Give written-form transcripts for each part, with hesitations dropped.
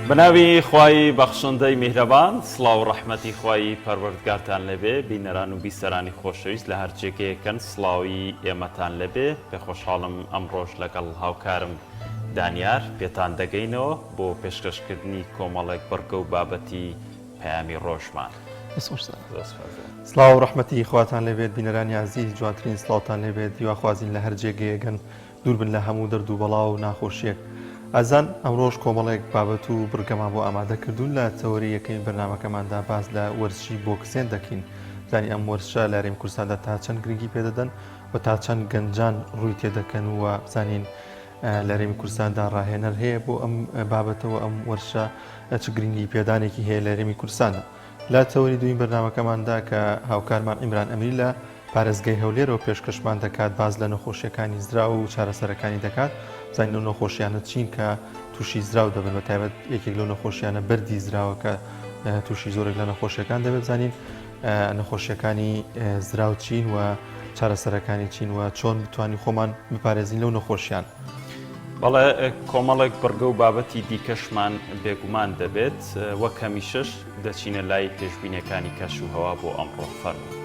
بناوی خوای بەخشندەی میهرەبان سڵاو و ڕەحمەتی خوای پەروەردگارتان لەبێ بینەران و بیسەرانی خۆشەویست لە هەرجێگەیەکەن سڵاوی ئێمەتان لەبێ پێ خۆشحاڵم ئەمڕۆژ لەگەڵ هاوکارم دانیار پێتان دەگەینەوە بۆ پێشکەشکردنی کۆمەڵێک بەرگە و بابەتی پەیامی ڕۆژمان. سڵاو و ڕەحمەتی خواتان لەبێت بینەرانی عەزیز جوانترین سڵاوتان لەبێت دیواخوازین لە هەرجێگەیەکەن دوور بن لە هەموو دەرد و بەڵاو و ناخۆشیەک. ئازان ئەمڕۆژ کۆمەڵێک بابەت و بڕگەمان بۆ ئامادە کردوون لە تەوەری یەکەین بەرنامەکەماندا باز لە وەرزشی بۆکسێن دەکەین. زانی ئەم وەرزشە لە هەرێمی کوردستاندا تا چەند گرنگی پێدەدەن و تا چەند گەنجان ڕووی تێدەکەن و بزانین لە هەرێمی کوردستاندا ڕاهێنەر هەیە بۆ ئەم بابەتەوە ئەم وەرزشە چ گرنگی پێدانێکی هەیە لە هەرێمی کوردستاندا. لە تەوەری دوین بەرنامەکەماندا کە هاوکارمان ئیمران ئەمری لە پارێزگای هەولێرەوە پێشکەشمان دەکات باز لە نەخۆشیەکانی زرا و چارەسەرەکانی دەکات. زانین ئەو نەخۆشیانە چین کە تووشی زراو دەبن بە تایبەت یەکێک لەو نەخۆشیانە بەردی زراوە کە تووشی زۆرێک لە نەخۆشیەکان دەبێت زانین نەخۆشیەکانی زراو چین و چارەسەرەکانی چین و چۆن بتوانین خۆمان بپارێزین لەو نەخۆشیان. بەڵێ کۆمەڵێک بەرگە و بابەتی دیکەشمان بێگومان دەبێت وەک هەمیشەش دەچینە لای پێشبینیەکانی کەش و هەوا بۆ ئەمڕۆ فەرموو.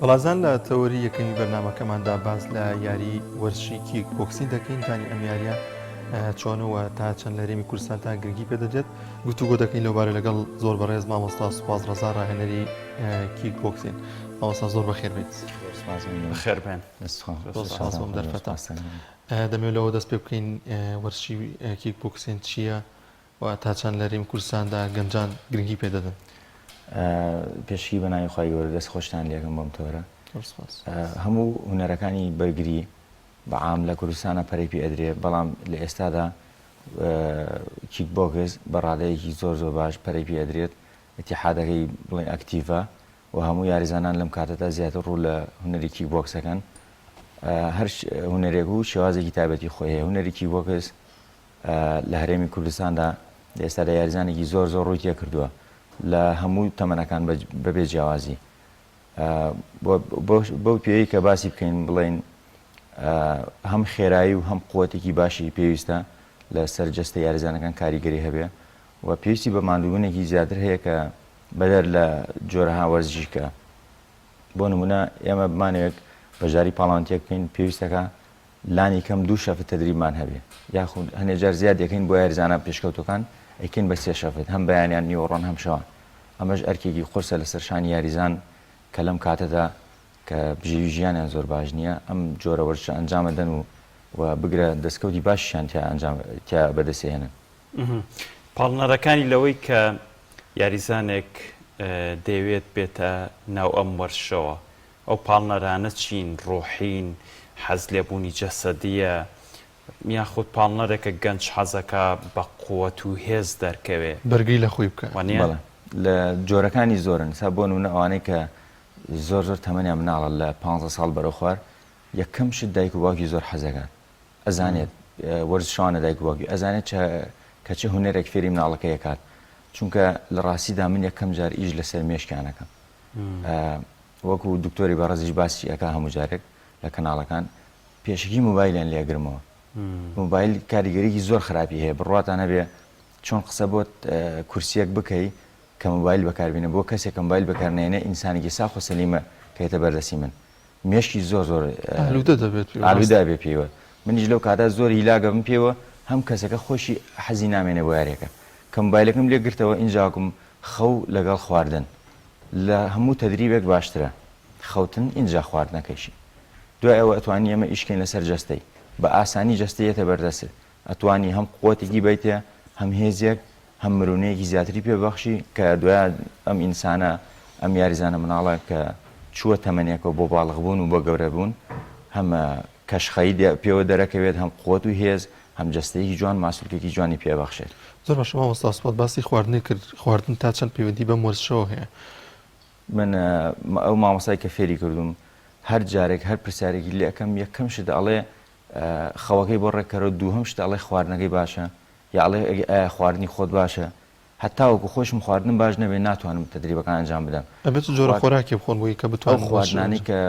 بەڵازان لە تەوەری یەکەمی بەرنمەکەماندا باز لە یاری وەرزشی کیک بۆکسین دەکەین تانی ئەم یاریە چۆنەوە تا چەند لە هەرێمی کوردستان تا گرنگی پێدەدرێت گوتوگۆ دەکەین لەوبارە لەگەڵ زۆر بەڕێز مامۆستا سوپاس ڕەزا ڕاهێنەری کیک بۆکسین. مامۆستا زۆر بەخێر بێت. بەخێربێن. دەرفەتە دەمەوێت دەست پێ بکەین وەرزشی کیک بۆکسین چییە و تا چەند لە هەرێمی کوردستاندا گەنجان گرنگی پێدەدەن. پێشکی بەناوی خی گەورە دەست خۆشتان لێکم بۆم تۆرە هەموو هونەرەکانی بەرگری بەعام لە کوردستانە پەرەی پێ ئەدرێ بەڵام لە ئێستادا کیک بۆکس بەڕادەیەکی زۆر باش پەرەی پێ ئەدرێت ئەتیحادەکەی بڵێن ئەکتیڤە و هەموو یاریزانان لەم کاتەدا زیاتر ڕوو لە هونەری کیک بۆکسەکەن هەر هونەرێک و شێوازێکی تایبەتی خۆی هەیە. هونەری کیک بۆکس لە هەرێمی کوردستاندا لە ئێستا لە یاریزانێکی زۆر ڕووی تێ کردووە لە هەموو تەمەنەکان بەبێ جیاوازی. بەو پێوەی کە باسی بکەین بڵێن هەم خێرایی و هەم قووەتێکی باشی پێویستە لە سەرجەستە یاریزانەکان کاریگەری هەبێ و پێویستی بە ماندووبوونێکی زیاتر هەیە کە بەدەر لە جۆرەها وەرزشیکە. بۆ نمونە ئێمە بمانەوێت بەژاری پاڵانتیە بکەین پێویستەکە لانی کەم 2 شەفت تەدریبمان هەبێ یاخود هەنێ جار زیاد یەکەین بۆ یاریزانە پێشکەوتەکان ئەیکەین بە 3 شەفت هەم بەیانیان نیوەڕۆن هەم شەوان. ئەمەش ئەرکێکی قورسە لەسەر شانی یاریزان کە لەم کاتەدا کە بژێوی ژیانیان زۆر باش نییە ئەم جۆرە وەرزشە ئەنجامەدەن و بگرە دەستکەوتی باشیان تیا بەدەستێنن. پاڵنەرەکانی لەوەی کە یاریزانێک دەیەوێت بێتە ناو ئەم وەرزشەوە ئەو پاڵنەرانە چین ڕۆحین حەز لێبوونی جەسەدیە یاخود پاڵنەرێکە گەنج حەزەکە بە قووەت و هێز دەرکەوێ بەرگری لە خۆی بکە لە جۆرەکانی زۆرن سا بۆ نمونە ئەوانەی کە زۆر تەمەنیان مناڵە لە 15 ساڵ بەرەو خوار یەکەم شت دایک و باوکی زۆر حەزەکات ئەزانێت وەرزشەوانە دایک و باوکی ئەزانێت کە چه هونەرێک فێری مناڵەکە یەکات چونکە لە ڕاستیدا من یەکەم جار ئیش لەسەر مێشکیانەکەم وەکو دکتۆری بەڕێزیش باسی ئەکا هەموو جارێک لە کەناڵەکان پێشکی موبایلیان لێگرمەوە موبایل کاریگەریکی زۆر خراپی هەیە بڕواتان هەبێ چۆن قسە بۆت کورسیەک بکەی کە موبایل بەکاربینە بۆ کەسێک موبایل بەکارنێنە ئینسانێکی ساخ و سەلیمە کەیتە بەردەسی من مێشکی زۆر ئالوودە بێ پێوە منیش لەو کاتا زۆر هیلاگە بم پێوە هەم کەسەکە خۆشی حەزی نامێنێ بۆ یاریەکە کە موبایلەکەم لێ گرتەوە ئینجاکم خەو لەگەڵ خواردن لە هەموو تەدریبێک باشترە خەوتن ئینجا خواردنەکەیشی دوای ئەوە ئەتوانی ئەمە ئیشکەین لەسەر جەستەی بە ئاسانی جەستەیەتە بەردەسر ئەتوانی هەم قووەتێکی بیتە هەم هێزێک هەم مرونەیەکی زیاتری پێبەخشی کە دوای ئەم ئینسانە ئەم یاریزانە مناڵە کە چووە تەمەنێکەوە بۆ باڵغبوون و بۆ گەورەبوون هەم کەشخەی پێوە دەرەکەوێت هەم قووەت و هێز هەم جەستەیەکی جوان ماسوولکێکی جوانی پێبەخشێت. زۆر باش مامۆستا سوپاس باسی خواردنی کرد خواردن تا چەند پەیوەندی بەم وەرزشەوە هەیە. من ئەو مامۆستای کە فێری کردوم هەر جارێک هەر پرسیارێکی لێ ئەەکەم یەکەم شت ئەڵێ خەوەکەی بۆ ڕێککەرە دووهەم شت ئەڵێ خواردنەکەی باشە یا ئەڵێ خواردنی خۆت باشە هەتا وەکو خۆشم خواردن باش نەبێ ناتوانم تەدریبەکان ئەنجام بدەم. ئەبێت جۆرە خۆراکی بخۆن بۆی کە بتوانن خواردنانی کە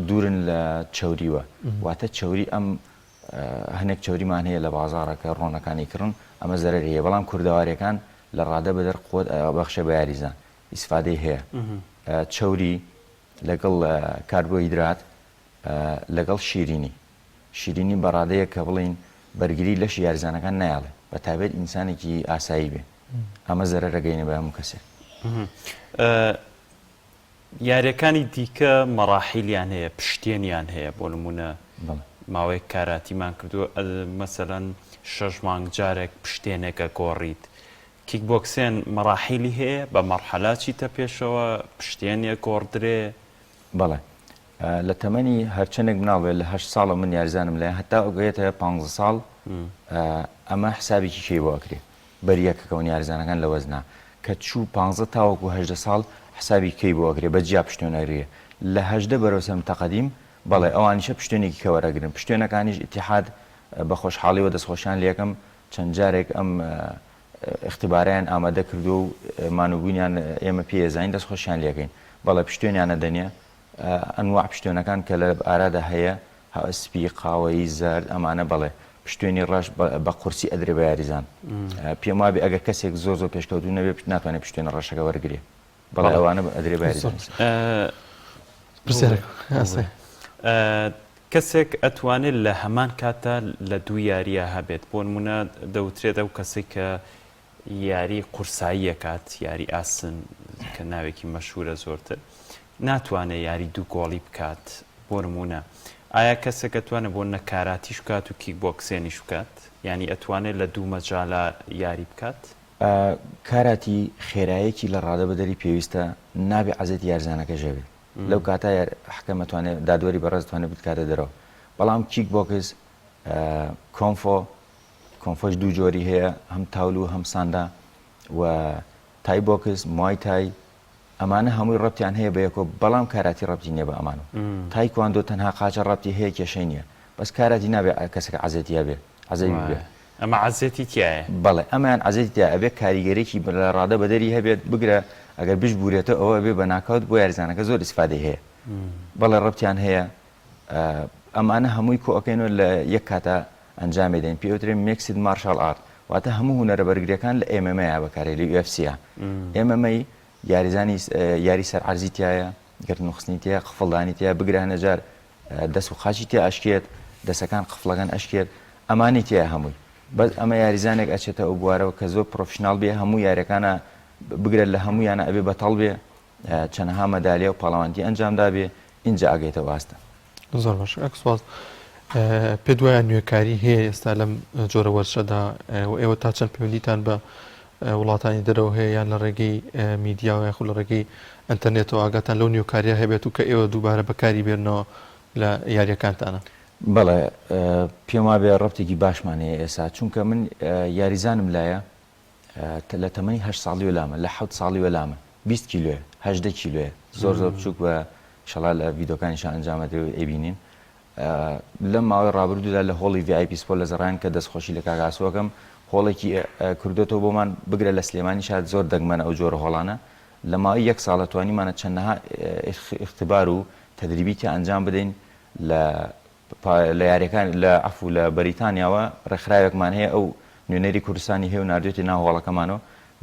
دوورن لە چەوریوە واتە چەوری ئەم هەنێک چەوریمان هەیە لە بازاڕەکە ڕۆنەکانی کڕن ئەمە زەرەر هەیە بەڵام کوردەوارەکان لە ڕادە بەدەر قوت بەخشە بە یاریزان ئیسفادەی هەیە چەوری لەگەڵ کاربۆهیدرات لەگەڵ شیرینی بەڕادەیە کە بڵین بەرگری لەش یاریزانەکان نایاڵێ بە تایبەت ئینسانێکی ئاسایی بێ ئەمە زەرەرەگەینە بە هەموو کەسێک. یاریەکانی دیکە مەراحیلیان هەیە پشتێنیان هەیە بۆ نمونە ماوەیەک کاراتیمان کردووە مەسەلەن 6 مانگ جارێک پشتێنێکە گۆڕیت کیک بۆکسێن مەراحیلی هەیە بە مەرحەلاتی تە پێشەوە پشتێنێک گۆڕدرێ بەڵێ لە تەمەنی هەرچەندێک مناڵێت لە 8 ساڵە من یاریزانم لێ هەتا ئەوگەیەتە 15 ساڵ ئەمە حسابێکی کێ بۆ ئەکرێ بەریەکەکەون یاریزانەکان لە وەزنا کە چوو 15 تاوەکو 18 ساڵ حسابی کەی بۆ ئەگرێ بە جیا پشتێنەگرێ لە 18 بەرەوسەم تەقەدیم بەڵێ ئەوانیشە پشتێنێکی کەوەرەگرن پشتێنەکانیش ئیتیحاد بە خۆشحاڵیەوە دەستخۆشیان لێکم چەند جارێک ئەم اختیباریان ئامادە کردو و مانوبوونیان ئێمە پێزانین دەستخۆشیان لێکەین بەڵێ پشتێنیانە دەنیە ئەنواع پشتێنەکان کە لە ئارادا هەیە سپی قاوەیی زەرد ئەمانە بەڵێ پشتێنی ڕەش بە قورسی ئەدرێ بە یاریزان پێم وابێ ئەگەر کەسێک زۆر پێشکەوتو نەبێ ناتوانێت پشتێنە ڕەشەکە وەرگێ بەڵێ ئەوانە ئەدرێ بە یاریزان. کەسێک ئەتوانێت لە هەمان کاتە لە دوو یاریە هەبێت بۆ نمونە دەوترێت ئەو کەسێک کە یاری قورسایی کات یاری ئاسن کە ناوێکی مەشهورە زۆرتر ناتوانێت یاری دوو گۆڵی بکات بۆ نمونە ئایا کەسێک ئەتوانێت بۆ نەکاراتیش بکات و کیک بۆکسێنیش بکات یعنی ئەتوانێت لە دوو مەجاالە یاری بکات کاراتی خێرایەکی لە ڕادە بەدەری پێویستە نابێ عەزەتی یارزانەکە ژەوێت لەو کاتە حکەمە توانێت دادوەری بەڕێز توانێت بتکاتە دەرەوە بەڵام کیک بۆکس کۆنفۆش دوو جۆری هەیە هەم تاول و هەم ساندا و تای بۆکس موای تای ئەمانە هەمووی ڕەبتیان هەیە بەیەکۆ بەڵام کاراتی ڕەبتی نییە بە ئەمان تای کوواندۆ تەنها قاچە ڕەبتی هەیە کێشەی نییە بەس کاراتی نابێ کەسێک عەزەتیە بێ عەزەتی بێ ئەمە عەزەتی تایە بەڵێ ئەمایان عەزەتی تایە ئەبێ کاریگەرێکی لە ڕادە بەدەری هەبێت بگرە ئەگەر بش بورێتەوە ئەوە بێ بە ناکەوت بۆ یارزانەکە زۆر ئیسفادەی هەیە بەڵێ ڕەبتیان هەیە ئەمانە هەمووی کۆکەینەوە لە یەک کاتە ئەنجامێ دەین پێوترێ میکسد مارشال ئارت واتە هەموو هونەرە بەرگریەکان لە MMA بەکارێ لە UFC MMA یاریزانی یاری سەرعەرزی تایە گرتن و خستنی تایە قفڵدانی تایە بگرانە جار دەست و خاچی تێ ئەشکێت دەسەکان قفڵەکان ئەشکێت ئەمانی تایە هەمووی بەس ئەمە یاریزانێک ئەچێتە ئەو بوارەوە کە زۆر پرۆفشنال بێ هەموو یاریەکانە بگرێت لە هەموویانە ئەبێ بەتەڵ بێ چەندەها مەدالیا و پاڵەوانتی ئەنجامدا بێ اینجا ئەگەیتە واستە زۆر باش ئەکسواز پێ دوایە نوێکاری هەیە ئێستا لەم جۆرە وەرشەدا ئێوە تا چەند پەیوەندیتان بە وڵاتانی دەرەوە هەیە یان لە ڕێگەی میدیا و یاخود لە ڕێگەی ئەنتەرنێتەوە ئاگاتان لەو نوێکاریە هەبێت و کە ئێوە دووبارە بەکاری بێنەوە لە یاریەکانتانە بەڵێ پێم وابێ ڕەبتێکی باشمانەیە ئێستا چونکە من یاریزانم لایە لە تەمەنی 8 ساڵی وەلامە لە 7 ساڵی وەلامە 20 کیلۆیە 18 کیلۆیە زۆر بچووک بە شەڵا لە ڤیدۆکانیشان ئەنجامەدەوە ئەبینین لەم ماوەی ڕابردوودا لە هۆڵی VIP سپۆرت لە زەڕان کە دەستخۆشی لە کاگاسوەکەم هۆڵێکی کردوێتەوە بۆمان بگرە لە سلێمانی شاد زۆر دەگمەنە ئەو جۆرە هۆڵانە لە ماوەی 1 ساڵە توانیمانە چەندەها اختبار و تەدریبی ئەنجام بدەین لە یاریەکان لە عەفو لە بەریتانیاوە ڕێکخراوێکمان هەیە ئەو نوێنەری کوردستانی هەیە و ناردوێتی ناو هۆڵەکەمانەوە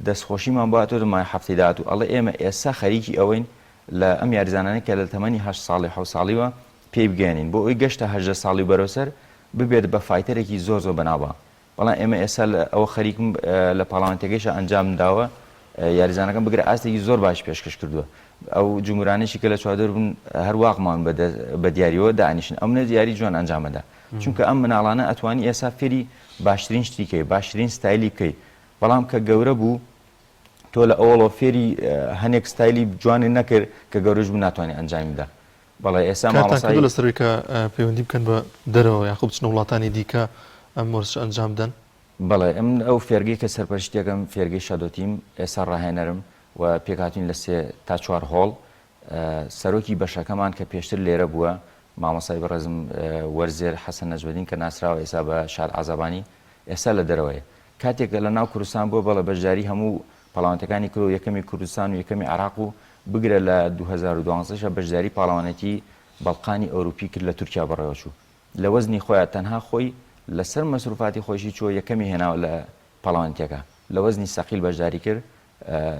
دەستخۆشیمان بۆ هاتۆ مای هەفتەی داهات و ئەڵێ ئێمە ئێستا خەریکی ئەوەین لە ئەم یاریزانانەی کە لە تەمەنی 8 ساڵی 7 ساڵیوە پێی بگەێنین بۆ ئەوی گەشتە 18 ساڵی بەرەوسەر ببێت بە فایتەرێکی زۆر بەناوبە بەڵام ئێمە ئێستا ئەوە خەریکم لە پاڵەوانتەکەیشە ئەنجام داوە یاریزانەکەم بگرە ئاستێکی زۆر باش پێشکەش کردووە ئەو جمهورانێکی کە لە چوادر بوون هەر واقمان بە دیاریەوە دانیشن ئەو نە دیاری جوان ئەنجامەدا چونکە ئەم مناڵانە ئەتوانی ئێستا فێری باشترین شتیکەی باشترین ستایلی بکەی بەڵام کە گەورە بوو تۆ لە ئەوڵۆ فێری هەنێک ستایلی جوانی نەکرد کە گەورەش بوو ناتوانێت ئەنجامیدا بەڵێ ئێستا مامۆسای لە سەرەوەی کە پەیوەندی بکەن بە دەرەوە یاخۆ بچنە وڵاتانی دیکە ئەم وەرزش ئەنجام بدەن بەڵێ ئەم ئەو فێرگەی کە سەرپەرشتیەکەم فێرگەی شادۆتیم ئێستا ڕاهێنەرم و پێکهاتوین لە 3 تا 4 هۆڵ سەرۆکی بەشەکەمان کە پێشتر لێرە بووە مامۆسای بەڕێزم وەرزێر حەسەن نەجمەدین کە ناسراوە ئێستا بە شار عەزەبانی ئێستا لە دەرەوەیە کاتێک لە ناو کوردستان بووە بەڵێ بەشداری هەموو پاڵەوانتەکانی کرد و یەکەمی کوردستان و یەکەمی عێراق و بگرە لە 2012 بەشداری پاڵەوانەتی بەڵقانی ئەوروپی کرد لە تورکیا بەڕێوەچوو لە وەزنی خۆیان تەنها خۆی لەسەر مەسروفاتی خۆشی چوە یەکەمی هێناوە لە پاڵەوانتیەکە لە وەزنی سەقیل بەشداری کرد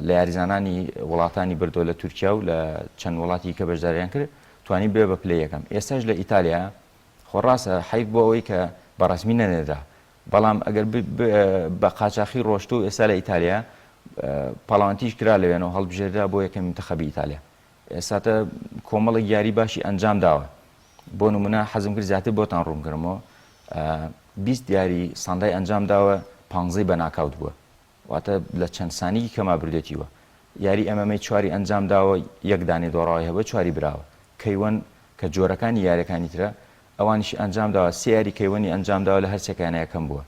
لە یاریزانانی وڵاتانی بردۆ لە تورکیا و لە چەند وڵاتی کە بەشداریان کرد توانی بێ بە پلەی یەکەم ئێستاش لە ئیتالیا خۆڕاستە حیف بۆ ئەوەی کە بەڕسمی نەنێدا بەڵام ئەگەر بە قاچاقی ڕۆشت و ئێستا لە ئیتالیا پاڵەوانتیش کرا لەوێنەوە هەڵبژێردا بۆ یەکەم منتەخەبی ئیتالیا ئێستاتە کۆمەڵێک یاری باشی ئەنجام داوە بۆ نمونە حەزم کرد زیاتر بۆتان ڕوونکردمەوە 20 دیاری ساندای ئەنجام داوە 15 بە ناکاوت بووە واتە لە چەند سانیی کەما بردێتیوە یاری MMA 4 ئەنجام داوە یەک دانێ دۆڕاوی هەبە 4 براوە کەیوەن کە جۆرەکانی یاریەکانی ترە ئەوانیش ئەنجام داوە 3 یاری کەیوەنی ئەنجام داوە لە هەر چێکانەیەکەم بووە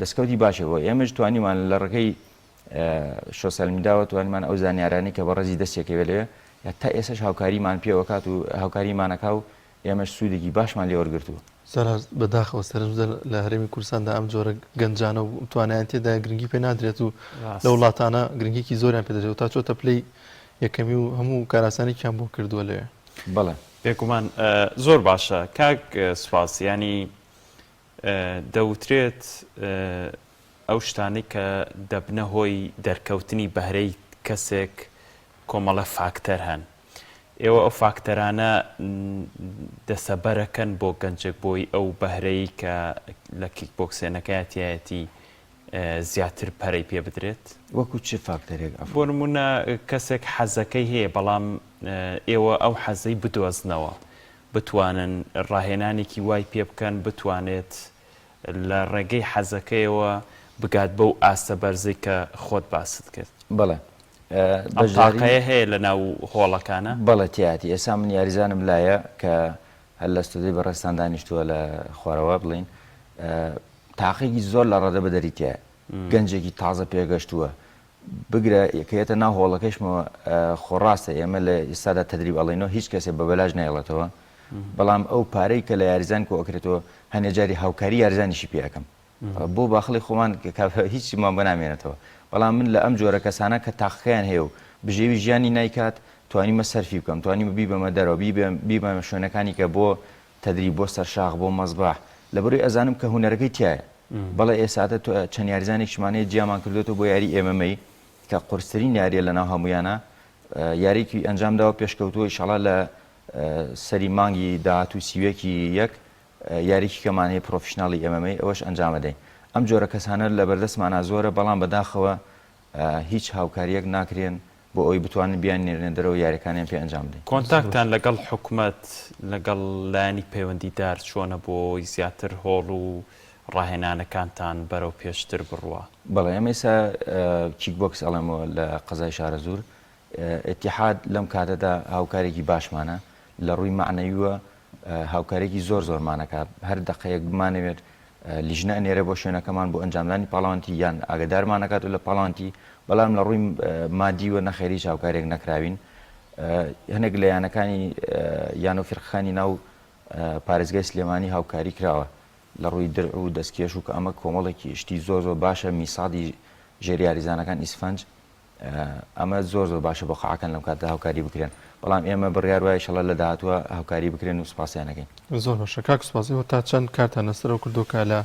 دەستکەوتی باشەوە ئێمەش توانیمان لە ڕێگەی شۆسیال میدیاوە توانیمان ئەو زانیارانی کە بە ڕێزی دەستێکەوێ لێ تا ئێسش هاوکاریمان پێوەکات و هاوکاریمانەکا و ئێمەش سوودێکی باشمان لێ وەرگرتووە سەر بەداخەوە سەرنج لە هەرێمی کوردستاندا ئەم جۆرە گەنجانە و توانیان تێدا گرنگی پێ نادرێت و لە وڵاتانە گرنگێکی زۆریان پێدەدرێت تا چۆتە پلەی یەکەمی و هەموو کاراسانێکیان بۆ کردووە لێ بەڵێ بێگومان زۆر باشە کاک سوپاس ینی دەوترێت ئەو شتانی کە دەبنە هۆی دەرکەوتنی بەهرەی کەسێک کۆمەڵە فاکتەر هەن ئێوە ئەو فاکتەرانە دەسەبەرەکەن بۆ گەنجێک بۆی ئەو بەهرەی کە لە کیکبۆکسێنەکەیەتیایەتی زیاتر پەرەی پێ بدرێت؟ وەکو چه فاکتەرێک؟ بۆ نمونە کەسێک حەزەکەی هەیە بەڵام ئێوە ئەو حەزەی بدۆزنەوە، بتوانن ڕاهێنانێکی وای پێ بکەن، بتوانێت لە ڕێگەی حەزەکەیەوە بگات بەو ئاستە بەرزەی کە خۆت باست کرد. بەڵێ تاقەیە هەیە لە ناو هۆڵەکانە؟ بەڵێ تیاتی. ئێستا من یاریزانم لایە کە هەر لە ستودیۆی بەڕێستان دانیشتووە لە خوارەوە بڵین تاقێکی زۆر لە ڕەدە بەدەریتیایە، گەنجێکی تازە پێگەشتووە بگرە یەکەیەتە ناو هۆڵەکەشمەوە. خۆڕاستە ئێمە لە ئێستادا تەدریب ئەڵێنەوە هیچ کەسێک بە بەلاژ نایڵێتەوە، بەڵام ئەو پارەی کە لە یاریزان کۆکرێتەوە هەنێجاری هاوکاری یاریزانیشی پێەکەم بۆ باخڵی خۆمان هیچمان بەنامێنێتەوە. بەڵام من لە ئەم جۆرە کەسانە کە تاقەکەیان هەیە و بژێوی ژیانی نایکات توانیمە سەرفی بکەم، توانیمە بیبەمە دەرەوە بیبەمە شوێنەکانی کە بۆ تەدریب، بۆ سەرشاخ، بۆ مەزباح، لەبەرەوەی ئەزانم کە هونەرەکەی تایە. بەڵێ ئێساتە چەند یاریزانێکشمانەیە جیامان کردوێتەوە بۆ یاری ئێمەمەی کە قورسترین یاریە لە ناو هەمویانە، یاریکی ئەنجامداوە پێشکەوتووە ئینشاڵڵا لە سەری مانگی داهاتوو سیوێکی یەک یاریکی کەمان هەیە پرۆفشناڵی ئێمەمەی ئەوەش ئەنجامەدەین. ئەم جۆرە کەسانە لە بەردەستمانە زۆرە، بەڵام بەداخەوە هیچ هاوکاریەک ناکرێن بۆ ئەوی بتوانن بیان نێرێن دەرەوە یاریەکانیان پێ ئەنجام بدەین. کۆنتاکتان لەگەڵ حکوومەت لەگەڵ لایەنی پەیوەندیدار چۆنە بۆی زیاتر هۆڵ و ڕاهێنانەکانتان بەرەو پێشتر بڕوە؟ بەڵێ ئێمە ئێستا کیکبۆکس ئەڵێمەوە لە قەزای شارەزور ئێتیحاد لەم کاتەدا هاوکارێکی باشمانە، لە ڕووی معنەویوە هاوکارێکی زۆر زۆرمانەکات. هەر دەقەیەک بمانەوێت لیژنە ئەنێرە بۆ شوێنەکەمان بۆ ئەنجامدانی پاڵاوانتی یان ئاگدارمانەکات و لە پاڵاوانتی، بەڵام لە ڕووی مادیوە نەخێریش هاوکارێک نەکراوین. هەنێک لە یانەکانی یان و فرقەکانی ناو پارێزگای سلێمانی هاوکاری کراوە لە ڕووی درع و دەستکێش و کە ئەمە کۆمەڵێکی شتی زۆر زۆر باشە. میسادی ژێری یاریزانەکان ئیسفەنج ئەمە زۆر زۆر باشە بۆ قەعەکان لەم کاتدا هاوکاری بکرێن، بەڵام ئێمە بڕیار وایە ئینشەڵڵا لە داهاتووە هاوکاری بکرێن و سوپاسیانەکەین. زۆر باشە کاک سوپاسیەوە. تا چەند کارتان لەسەرەوە کردو کە لە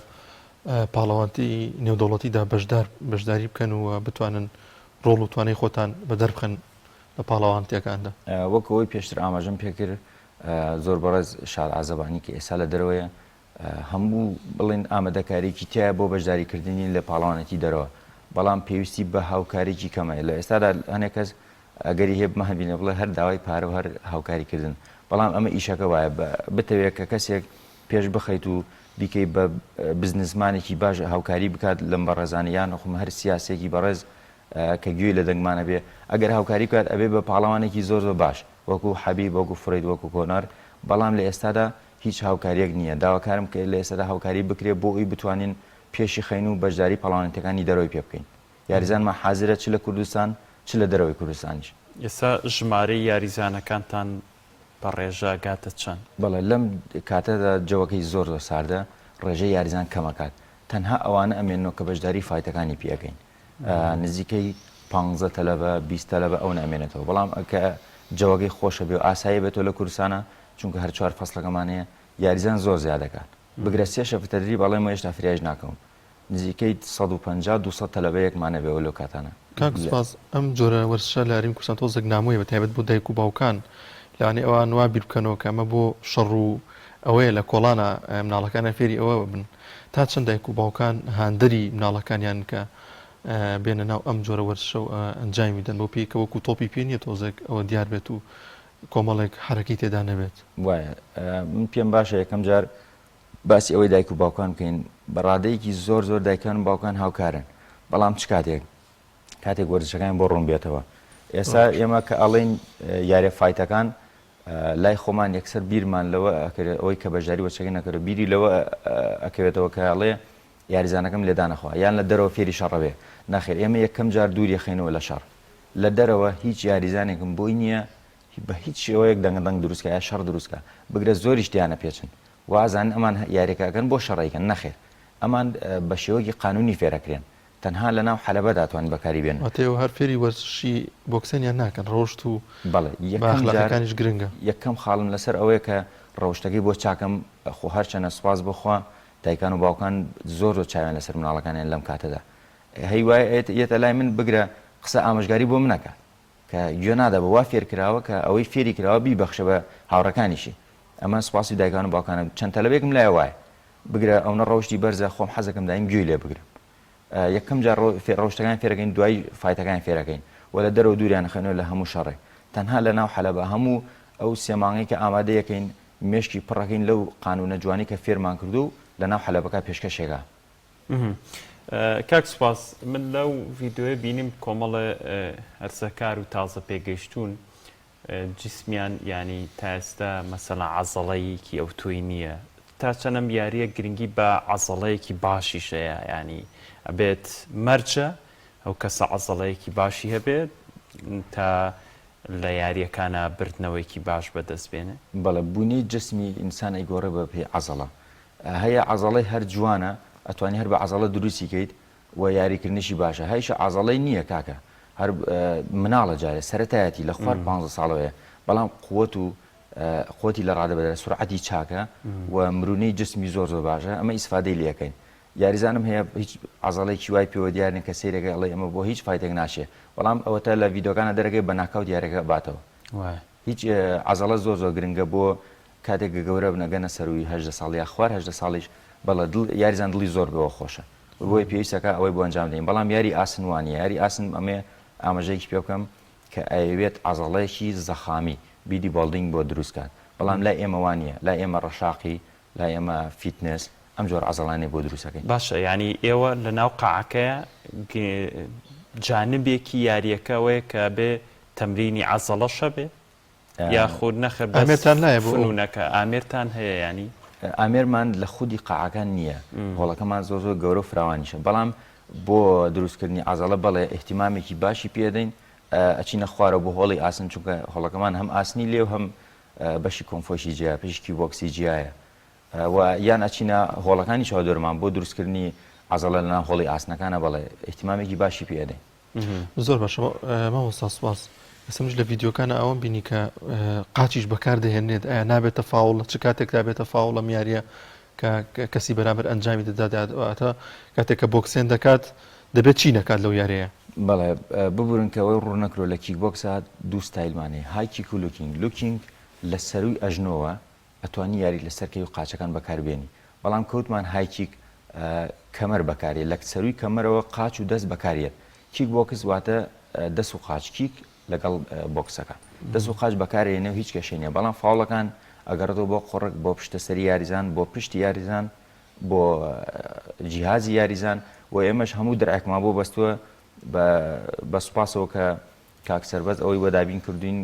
پاڵەوانتی نێودەوڵەتیدا بەشداری بکەن و بتوانن ڕۆڵ و توانای خۆتان بەدەر بخەن لە پاڵەوانتیەکاندا؟ وەکەوەی پێشتر ئاماژەم پێکرد زۆر بەڕێز شاد عەزەبانی کە ئێستا لە دەرەوەیە هەموو بڵێن ئامادەکاریکی تایە بۆ بەشداریکردنی لە پاڵەوانەتی دەرەوە، بەڵام پێویستی بە هاوکارێکی کەمە. لە ئێستادا هەنێک کەس ئەگەری هەیە بمەهبینە بڵێ هەر داوای پارە و هەر هاوکاریکردن، بەڵام ئەمە ئیشەکە وایە بتەوێت کە کەسێک پێش بخەیت و بیکەی بە بزنسمانێکی باش هاوکاری بکات لەم بەڕێزانیان نەخۆم هەر سیاسێکی بەڕێز کە گوێی لە دەنگمانە بێ، ئەگەر هاوکاری بکات ئەبێ بە پاڵەوانێکی زۆر زۆر باش وەکو حەبیب، وەکو فرید، وەکو کۆنار، بەڵام لە ئێستادا هیچ هاوکاریەک نییە. داواکارم کە لە ئێستادا هاوکاری بکرێت بۆ ئەوی بتوانین پێشی خەین و بەشداری پاڵەوانەتەکانی دەرەوەی پێ بکەین. یاریزانمان حازرە چ لە کوردستان چ لە دەرەوەی کوردستانیش. ئێستا ژمارەی یاریزانەکانتان بە ڕێژە گاتە چەند؟ بەڵێ لەم کاتەدا جەوەکەی زۆر زۆر ساردە، ڕێژەی یاریزان کەمەکات. تەنها ئەوانە ئەمێنەوە کە بەشداری فایتەکانی پێەکەین. نزیکەی 15 تەلەبە 20 تەلەبە ئەو نامێنێتەوە، بەڵام کە جەوەکەی خۆشە بێ و ئاسایی بێتەوە لە کوردستانە، چونکە هەر 4 فەسڵەکەمانەیە یاریزان زۆر زیاد دەکات. بگرە 3 شەفت تەدریب بەڵێ هێشتا فریاش ناکەم، نزیکەی 150-200 تەلەبەیەکمانە بێەوە لەو کاتانە. کاک سوپاس. ئەم جۆرە وەرزشە لە هەرێمی کوردستان تۆزێک نامۆیە بەتایبەت بۆ دایک و باوکان لەوانەیە ئەوان وا بیر بکەنەوە کە ئەمە بۆ شەڕ و ئەوەیە لە کۆڵانە مناڵەکانە فێری ئەوە بن. تا چەند دایک و باوکان هاندەری مناڵەکانیان کە بێنە ناو ئەم جۆرە وەرزشە و ئەنجامی بدەن بۆ پێی کە وەکو تۆپی پێ نییە تۆزێک ئەوە دیار بێت و کۆمەڵێک حرەکەی تێدا نەبێت؟ وایە من پێم باشە یەکەم جار باسی ئەوەی دایک و باوکان بکەین. بەڕادەیەکی زۆر زۆر دایکان و باوکان هاوکارن، بەڵام چ کاتێک وەرزشەکان بۆ ڕوون بێتەوە. ئێستا ئێمە کە ئەڵێن یاریە فایتەکان لای خۆمان یەکسەر بیرمان لەوە ئەوەی کە بەشداری وەرزشەکەی نەکرد، بیری لەوە ئەکەوێتەوە کە ئەڵێ یاریزانەکەم لێدا نەخوا یان لە دەرەوە فێری شەڕە بێ. نەخێر، ئێمە یەکەم جار دووری خێنەوە لە شەڕ. لە دەرەوە هیچ یاریزانێکم بۆی نییە بە هیچ شێوەیەک دەنگدەنگ دروستکە یا شەڕ دروستکە، بگرە زۆری شتیانە پێچن وازان ئەمان یاریەکەکەن بۆ شەڕیکەن. نەخێر، ئەمان بە شێوەیەکی قانونی فێرەکرێن، تەنها لە ناو حەلەبەدا توانین بەکاری بێن. ئەتەوە هەر فێری وەرزشی بۆکسەنیان ناکەن، ڕۆشت و بەڵێ ئەخلاقەکانیش گرنگە. یەکەم خاڵم لەسەر ئەوەیە کە ڕەوشتەکەی بۆ چاکەم خۆ هەرچەنە سوپاس بخوا دایکان و باوکان زۆر زۆر چاویان لەسەر مناڵەکانیان لەم کاتەدا. هەی وایە یێتە لای من بگرە قسە ئامۆژگاری بۆ منەکە، کە گوێ نادا بە وا فێرکراوە کە ئەوەی فێری کراوە بیبەخشە بە هاوڕەکانیشی ئەمە سوپاسی دایکان و باوکانە چەند تەلەبێکم لای وایە بگرە ئەوە ڕەوشی بەرزە خۆم حەزەکەم دایم گوێی لێ بگرم یەکەم جار ڕۆشتەکان فێرەکەین دوای فایتەکان فێرەکەین و لە دەرەوە دووریان خێنەوە لە هەموو شەڕێ تەنها لە ناو حەلەبە هەموو ئەو سێمانگی کە ئامادەیەکەین مێشکی پڕەکەین لەو قانونە جوانی کە فێرمان کردو و لە ناو حەلەبەکە پێشکەشێکا کاک سوپاس من لەو ڤیددیۆە بینیم کۆمەڵە هەرسەکار و تازە پێگەیشتون جسمیان ینی تا ئێستا مەسەلا عەزەڵەیەکی ئەو تۆی نییە تا چەندەم یاریە گرنگی بە عەزەڵەیەکی باشیشەیە ینی ئەبێت مەرجە ئەو کەسە عەزەڵەیەکی باشی هەبێت تا لە یاریەکانە بردنەوەیکی باش بەدەست بێنێ بەڵێ بوونی جسمی ئینسان ئەیگۆڕێ بە پێی عەزەڵە هەیە عەزەڵەی هەر جوانە ئەتوانی هەر بە عەزەڵە دروستیکەیت و یاریکردنیشی باشە هەیشە عەزەڵەی نییە کاکە هەر مناڵە جارێ سەرەتایەتی لە خوار 15 ساڵەوەیە بەڵام قوتی لە ڕادەبەدە سورعەتی چاکە و مرونەی جسمی زۆر زۆر باشە ئەمە ئیسفادەی لەکەین یاریزانم هەیە هیچ عەزەڵێکی وای پێوە دیارن کە سەیرەکە ئەڵێ ئەمە بۆ هیچ فایتێک ناشێ بەڵام ئەوەتە لە ڤیدۆکانە دەرەکەی بە ناکاو دیارەکە باتەوە هیچ عەزەڵە زۆر زۆر گرنگە بۆ کاتێک گەورە بنەگەنە سەروی 18 ساڵی خوار 18 ساڵیش بەڵە یاریزان دڵی زۆر بەوە خۆشە بۆی پێویستەکە ئەوەی بۆ ئەنجام دەین بەڵام یاری ئاسن وانە یاری ئاسن ئەمێ ئاماژەیەکی پێ بکەم کە ئەوێت عەزەڵەیەکی زەخامی بیدی باڵدینگ بۆ دروستکات بەڵام لای ئێمە وانە لای ئێمە ڕەشاقی لای ئێمە فیتنس ئەم جۆر عەزەڵانەی بۆ دروستەکەین باشە ینی ئێوە لە ناو قاعەکەیە جانبێکی یاریەکەوەیە کە بێ تەمرینی عەزەڵەشە بێ یاخود نەخە ئامێرتان لایە بۆ فنونەکە ئامێرتان هەیە ینی ئامێرمان لە خودی قاعەکان نییە هۆڵەکەمان زۆر زۆر گەورە و فراوانیشە بەڵام بۆ دروستکردنی عەزەڵە بەڵێ احتیمامێکی باشی پێدەین ئەچینە خوارە بۆ هۆڵی ئاسن چونکە هۆڵەکەمان هەم ئاسنی لێ و هەم بەشی کۆمفۆشی جیا پشکی بۆکسی جیایە و یان ئەچینە هۆڵەکانی چاودێرمان بۆ دروستکردنی عەزەڵە لەناو هۆڵی ئاسنەکانە بەڵێ احتیمامێکی باشی پێدەین زۆر باشە مامۆستا سوپاس ئەسمش لە ڤیددیۆکانە ئەوەم بینی کە قاچیش بەکار دەهێنێت ئایا نابێتە فاوڵ چ کاتێکدا بێتە فاوڵ لەم یاریە کە کەسی بەرامبەر ئەنجامی دەداتە کاتێک کە بۆکسێن دەکات دەبێت چی نەکات لەو یاریەیە بەڵێ ببورنکەوەی ڕوونەکرۆ لە کیک بۆکسە دوو ستایلمانەیە های کیک و لوکینگ لە سەروی ئەژنۆوە ئەتوانی یاری لە سەرکەی و قاچەکان بەکاربێنی بەڵام کەوتمان های کیک کەمەر بەکارێت لە سەروی کەمەرەوە قاچ و دەست بەکارێت کیک بۆکس واتە دەست و قاچ کیک لەگەڵ بۆکسەکە دەست و قاچ بەکارێنێ هیچ کەشێنە بەڵام فاوڵەکان ئەگەڕێتەوە بۆ قڕک بۆ پشتە سەری یاریزان بۆ پشتی یاریزان بۆ جیهازی یاریزان و ئێمەش هەموو دەرعێکمان بۆ بەستووە بە سوپاسەوە کە کاک سەربەز ئەوەی بەدابین کردوین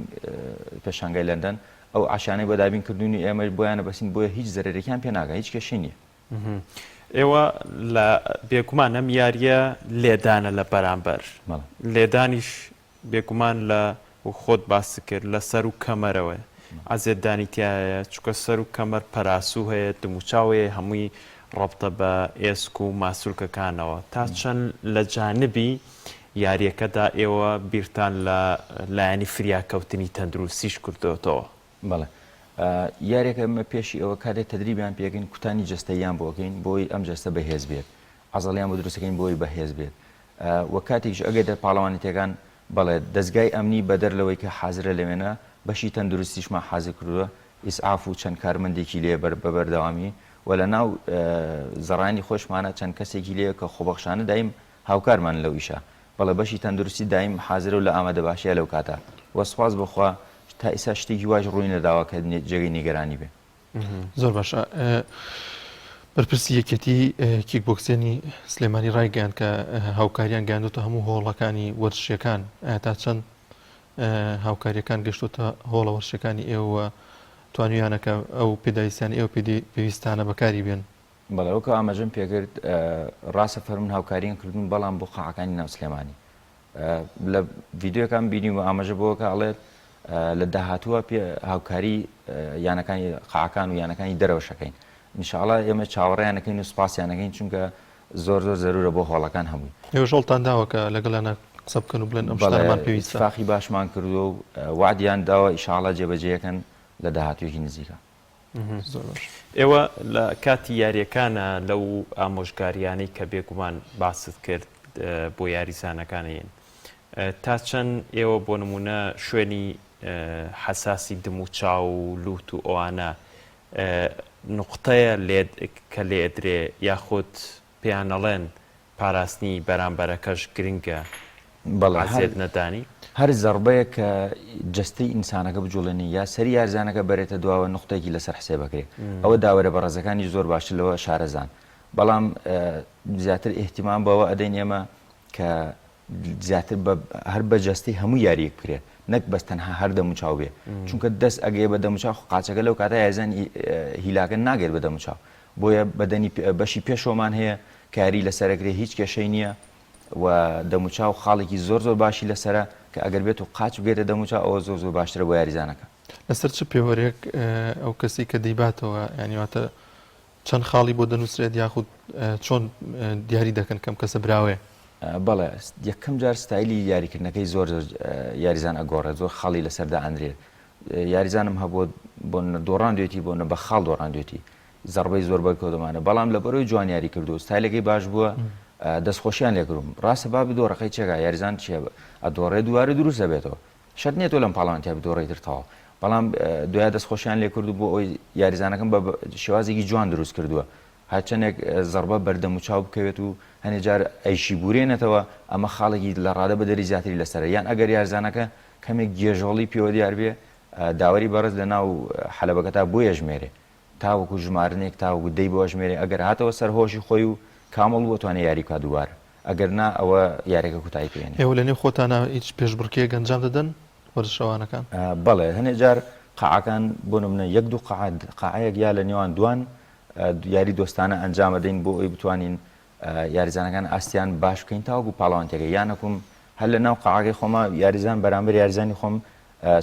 پێشانگای لەندەن ئەو عاشانەی بەدابین کردوونی ئێمە بۆیانە بەسین بۆیە هیچ زەرێکیان پێ ناگە هیچ کەشی نییە ئێوە لە بێگومان ئەم یاریە لێدانە لە بەرامبەر لێدانیش بێگومان لە خۆت باس کرد لە سەر و کەمەرەوە ئازێدانی تایە چکە سەر و کەمەر پەراسوو هەیە دموچاوەیە هەمووی ڕەبتە بە ئێسک و ماسوولکەکانەوە تا چەند لە جانبی یاریەکەدا ئێوە بیرتان لە لایەنی فریاکەوتنی تەندروستیش کردوێتەوە بەڵێ یاریەکە ئەمە پێشی ئەوە کاتێک تەدریبیان پێکەین کوتانی جەستەیان بۆکەین بۆی ئەم جەستە بەهێز بێت عەزەڵیان بۆ دروستەکەین بۆی بەهێز بێت وە کاتێکش ئەگەر پاڵەوانێتەکان بەڵێ دەستگای ئەمنی بەدەر لەوەی کە حازرە لەوێنە بەشی تەندروستیشمان حازر کردووە ئیسعاف و چەند کارمەندێکی لێ بەبەردەوامی و لە ناو زەڕانی خۆشمانە چەند کەسێکی لێ کە خۆبەخشانە دایم هاوکارمان لەو ئیشە بەڵێ بەشی تەندروستی دایم حازرە و لە ئامادە باشیە لەو کاتە وەسپاس بخوا تا ئێستا شتێکی واش ڕووی نەداوە کە جێگەی نیگەرانی بێ زۆر باشە بەرپرسی یەکێتی کیک بۆکسێنی سلێمانی ڕایگەیان کە هاوکاریان گەیاندوتە هەموو هۆڵەکانی وەرزشیەکان تا چەند هاوکاریەکان گەشتوتە هۆڵە وەرزشەکانی ئێوە توانیویانەکە ئەو پێداویستیان ئێوە پێویستانە بەکاری بێن بەڵێ ئەوکە ئاماژەم پێکرد ڕاستە فەرمون هاوکاریان کردوون بەڵام بۆ قاعەکانی ناو سلێمانی لە ڤیددیۆکان بینی و ئاماژە بۆکە ئەڵێت لە داهاتووە پێ هاوکاری یانەکانی قاعەکان و یانەکانی دەرەوەشەکەین ئینشاءڵڵا ئێمە چاوەڕێیانەکەین و سوپاسیانەکەین چونکە زۆر زۆر زەرورە بۆ هۆڵەکان هەمووی ئێوە ژەڵتان داوە کە لەگەڵیانە قسە بکەن و بڵێن ئەم شتانەمان پێویستە اتفاقی باشمان کردو و وعدیان داوە ئینشاءڵڵا جێبەجێیەکەن لە داهاتوویەکی نزیکە ئێوە لە کاتی یاریەکانە لەو ئامۆژگاریانەی کە بێگومان باست کرد بۆ یاریزانەکانەیەن تا چەند ئێوە بۆ نمونە شوێنی حەساسی دم و چاو و لوت و ئەوانە نقطەیە کە لێ ئەدرێ یاخود پێیانەڵێن پاراستنی بەرامبەرەکەش گرنگە حەزێت نەدانی هەر زەربەیە کە جستەی ئینسانەکە بجوڵێنی یا سەری یارزانەکە بەرێتە دواوە نقطەیەکی لەسەر حسێ بکرێت ئەوە داوەرە بەڕێزەکانی زۆر باشتر لەوە شارەزان بەڵام زیاتر ئیحتیمام بەوە ئەدەین ئێمە کە زیاتر هەر بە جستەی هەموو یاریەک بکرێت نەک بەس تەنها هەر دەم و چاو بێ چونکە دەست ئەگەیە بە دەم و چاو قاچەکە لەو کاتە یارزان هیلاکە ناگێت بە دەم و چاو بۆیە بەدەنی بەشی پێشۆمان هەیە کاری لەسەرەکرێ هیچ کێشەی نییە و دەم و چاو خاڵێکی زۆر باشی لەسرە کە ئەگەر بێت و قاچ بگێتە دەم و چاو ئەوە زۆر باشترە بۆ یاریزانەکە لەسەر چ پێوەرێک ئەو کەسی کە دەیباتەوە ینیواتە چەند خاڵی بۆ دەنووسرێت یاخود چۆن دیاری دەکەن کەم کەسە براوێ بەڵێ یەکەم جار ستایلی یاریکردنەکەی زۆر یاریزان ئەگۆڕێت زۆر خاڵی لەسەردا ئەندرێت یاریزانم هەبوو بۆ دۆڕان دوێتی بۆ نە بە خاڵ دۆڕان دوێتی زەربەی زۆر بەرکەوتمانە بەڵام لە بەرەوەی جوان یاری کردو ستایلەکەی باش بووە دەستخۆشیان لێکردوم ڕاستە بابی دۆڕەکەی چێگا یاریزان چیە ئەدۆڕێ دووارە دروست دەبێتەوە شەرت نییە تۆ لەم پاڵەوانتیا بدۆڕێتتر تەواو بەڵام دوای دەستخۆشیان لێکردو بۆ ئەوی یاریزانەکەم بە شێوازێکی جوان دروست کردووە هەرچەندێک زەربە بەردەم و چاو بکەوێت و هەنێ جار ئەیشی بورێنێتەوە ئەمە خاڵێکی لە ڕادە بە دەری زیاتری لەسەر یان ئەگەر یارزانەکە کەمێک گێژۆڵی پێوە دیار بێ داوەری بەڕز لە ناو حەلەبەکەتا بۆ یەژمێرێ تاوەکو ژمارنێک تاوەکو دەی بۆ ژمێرێ ئەگەر هاتەوە سەرهۆشی خۆی و کامەڵ بۆ توانێت یاری کا دووبارە ئەگەر نا ئەوە یاریەکە کوتای پێێنێ ئێوە لەنێو خۆتانە هیچ پێشبڕکێ گەنجام دەدەن وەرزشەوانەکان بەڵێ هەنێ جار قاعەکان بۆ نمونە یەک دوو قاعەیەک یا لە نێوان دوان یاری دۆستانە ئەنجام دەین بۆ ئەوی بتوانین یاریزانەکان ئاستیان باش بکەین تاوەکو پاڵەوانتێکە یانەکوم هەر لە ناو قاعەکەی خۆمە یاریزان بەرامبەر یاریزانی خۆم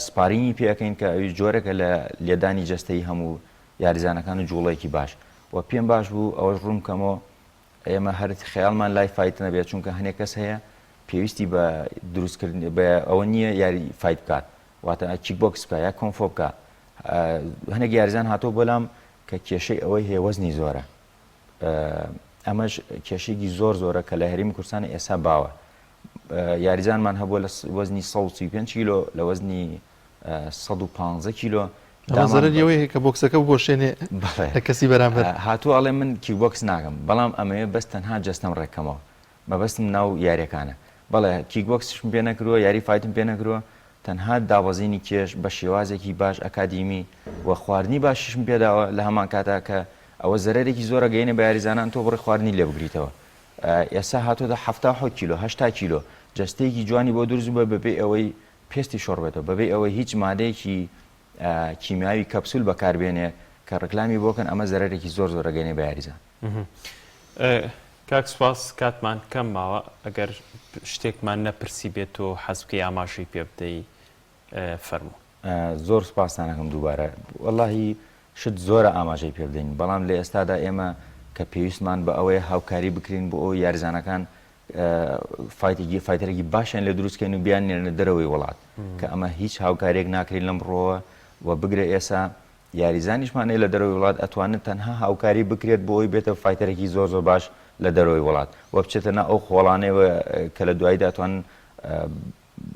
سپارینی پێەکەین کە ئەوی جۆرەکە لە لێدانی جەستەی هەموو یاریزانەکان و جوڵەیەکی باش و پێم باش بوو ئەوەش ڕوون کەمەوە ئێمە هەر خەیاڵمان لای فایت نەبێت چونکە هەنێک کەس هەیە پێویستی بە دروستکردن بە ئەوە نییە یاری فایت بکات واتە کیک بۆکس بکات یا کۆنفۆ بکات هەنێک یاریزان هاتۆ بەلام کە کێشەی ئەوەی هەیە وەزنی زۆرە ئەمەش کێشێکی زۆرە کە لە هەرێمی کوردستان ئێستا باوە یاریزانمان هەبووە لە وەزنی 135 کیلۆ لە وەزنی 115 کیلۆ زەرەریەوەی کە بۆکسەکە بۆشێنێ لە کەسی بەرامبەر هاتووە ئەڵێ من کیکبۆکس ناکەم بەڵام ئەمەیە بەس تەنها جەستەم ڕێکەمەوە مەبەستم ناو یاریەکانە بەڵێ کیکبۆکسشم پێ نەکردووە یاری فایتم پێ نەکردووە تەنها داوەزینی کێش بە شێوازێکی باش ئەکادیمی و خواردنی باششم پێداوە لە هەمان کاتا کە ئەوە زەرێکی زۆرە گەینە بە یاریزانان تۆ بڕێ خواردنی لێ بگریتەوە ئێستا هاتۆدا 70 کیلۆ 80 کیلۆ جەستەیەکی جوانی بۆ دروست بووە بەبێ ئەوەی پێستی شۆڕبێتەوە بەبێ ئەوەی هیچ مادەیەکی کیمیاوی کەپسول بەکاربێنێ کە ڕکلامی بۆکەن ئەمە زەرێکی زۆر گەینێ بە یاریزان کاک سوپاس کاتمان کەم ماوە ئەگەر شتێکمان نەپرسی بێت و حەزبکەی ئاماژەی پێ بدەی فەرموو زۆر سوپاسانەکەم دووبارە وەڵاهی شت زۆرە ئاماژەی پێ بدەین بەڵام لە ئێستادا ئێمە کە پێویستمان بە ئەوەیە هاوکاری بکرین بۆ ئەو یاریزانەکان فایتەرێکی باشیان لێ دروستکەین و بیان نێنە دەرەوەی وڵات کە ئەمە هیچ هاوکارێک ناکرین لەم ڕۆوە و بگرێ ئێسا یاریزانیشمانەیە لە دەرەوەی وڵات ئەتوانێت تەنها هاوکاری بکرێت بۆ ئەوی بێتە فایتەرێکی زۆر باش لە دەرەوەی وڵات و بچێتە ناو ئەو خۆڵانەوە کە لە دواییدا ئەتوان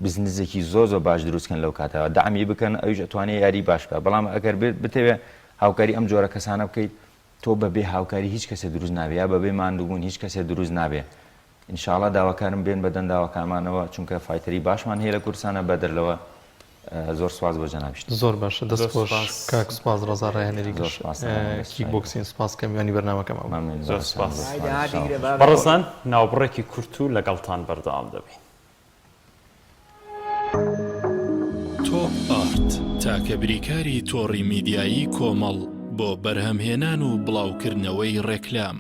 بزنسێکی زۆر باش دروستکەن لەو کاتەوە دامی بکەن ئەویش ئەتوانێت یاری باش بکات بەڵام ئەگەر بتەوێت هاوکاری ئەم جۆرە کەسانە بکەیت تۆ بەبێ هاوکاری هیچ کەسێ دروست نابێ یا بەبێ ماندووبوون هیچ کەسێ دروست نابێ ئینشاڵڵا داواکارم بێن بەدەن داواکارمانەوە چونکە فایتەری باشمان هەیە لە کوردستانە بەدەرلەوە زۆر سواز بۆ جەنابیشت زۆر باشە دەست خۆش کاک سوپاس ڕەزا ڕایهێنەری کیکبۆکسین سوپاس کە میوانی بەرنامەکەمەوە زۆر سوپاس بەڕێزان ناوبڕێکی کورت و لەگەڵتان بەردەوام دەبین تۆپ ئارت تاکە بریکاری تۆڕی میدیایی کۆمەڵ بۆ بەرهەمهێنان و بڵاوکردنەوەی ڕێکلام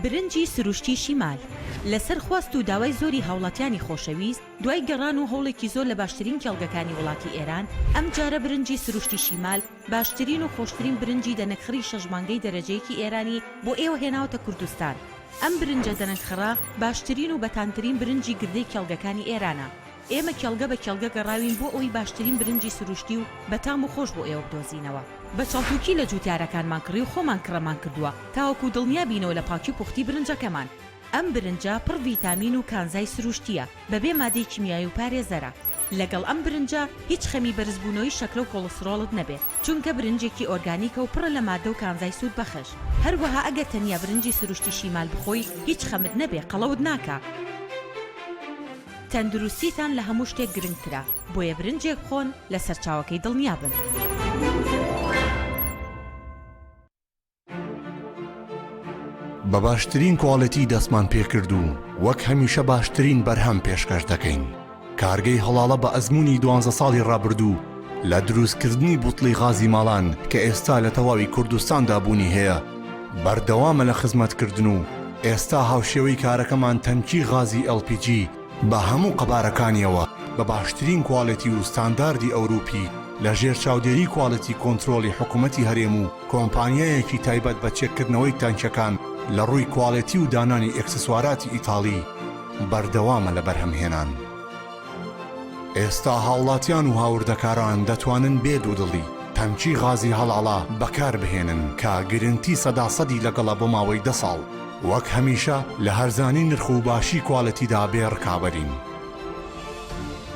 برنجی سروشتی شیمال لەسەر خواست و داوای زۆری هاوڵاتیانی خۆشەویست دوای گەڕان و هەوڵێکی زۆر لە باشترین کێڵگەکانی وڵاتی ئێران ئەم جارە برنجی سروشتی شیمال باشترین و خۆشترین برنجی دەنەکخری شەژمانگەی دەرەجەیەکی ئێرانی بۆ ئێوە هێناوتە کوردستان ئەم برنجە دەنەکخرا باشترین و بەتانترین برنجی گردەی کێڵگەکانی ئێرانە ئێمە کێڵگە بە کێڵگە گەڕاوین بۆ ئەوی باشترین برنجی سروشتی و بەتام و خۆش بۆ ئێوە بدۆزینەوە بە چاڵتوکی لە جوتیارەکانمان کڕی و خۆمان کڕەمان کردووە تاوەکو دڵنیا بینەوە لە پاکی پوختی برنجەکەمان ئەم برنجە پڕ ڤیتامین و کانزای سروشتیە بەبێ مادەی کیمیایی و پارێزەرە. لەگەڵ ئەم برنجە هیچ خەمی بەرزبوونەوەی شەکرە و کۆلسترۆڵت نەبێت چونکە برنجێکی ئۆرگانیکە و پڕە لە مادە و کانزای سوود بەخش. هەروەها ئەگەر تەنیا برنجی سروشتی شیمال بخۆی هیچ خەمت نەبێ قەڵەوت ناکە. تەندروستیتان لە هەموو شتێک گرنگترە بۆیە برنجێک خۆن لە سەرچاوەکەی دڵنیا بن. بە باشترین کواڵەتی دەستمان پێکرد و وەک هەمیشە باشترین بەرهەم پێشکەش دەکەین. کارگەی هەڵاڵە بە ئەزمموی 12 ساڵی ڕابردوو لە دروستکردنی بوتڵی غازی ماڵان کە ئێستا لە تەواوی کوردستاندا بوونی هەیە بەردەوامە لە خزمەتکردن و ئێستا هاوشێوەی کارەکەمان تەنکی غازی LPG بە هەموو قەبارەکانیەوە بە باشترین کواڵەتی و ستانداردی ئەوروپی لە ژێر چاودێری کواڵەتی کۆنتترۆلی حکوومەتی هەرێم و کۆمپانیایەکی تایبەت بە چێککردنەوەی تانچەکان لە ڕووی کواڵەتی و دانانی ئەکسسواراتی ئیتاڵی بەردەوامە لە بەرهەمهێنان. ئێستا هاوڵاتیان و هاوردەکاران دەتوانن بێ دوودڵی تەنکی غازی هەڵاڵا بەکار بهێنن کە گرنتی 100% لەگەڵە بۆ ماوەی 10 ساڵ. وەک هەمیشە لە هەرزانی نرخ و باشی کواڵەتیدا بێ ڕکابەرین.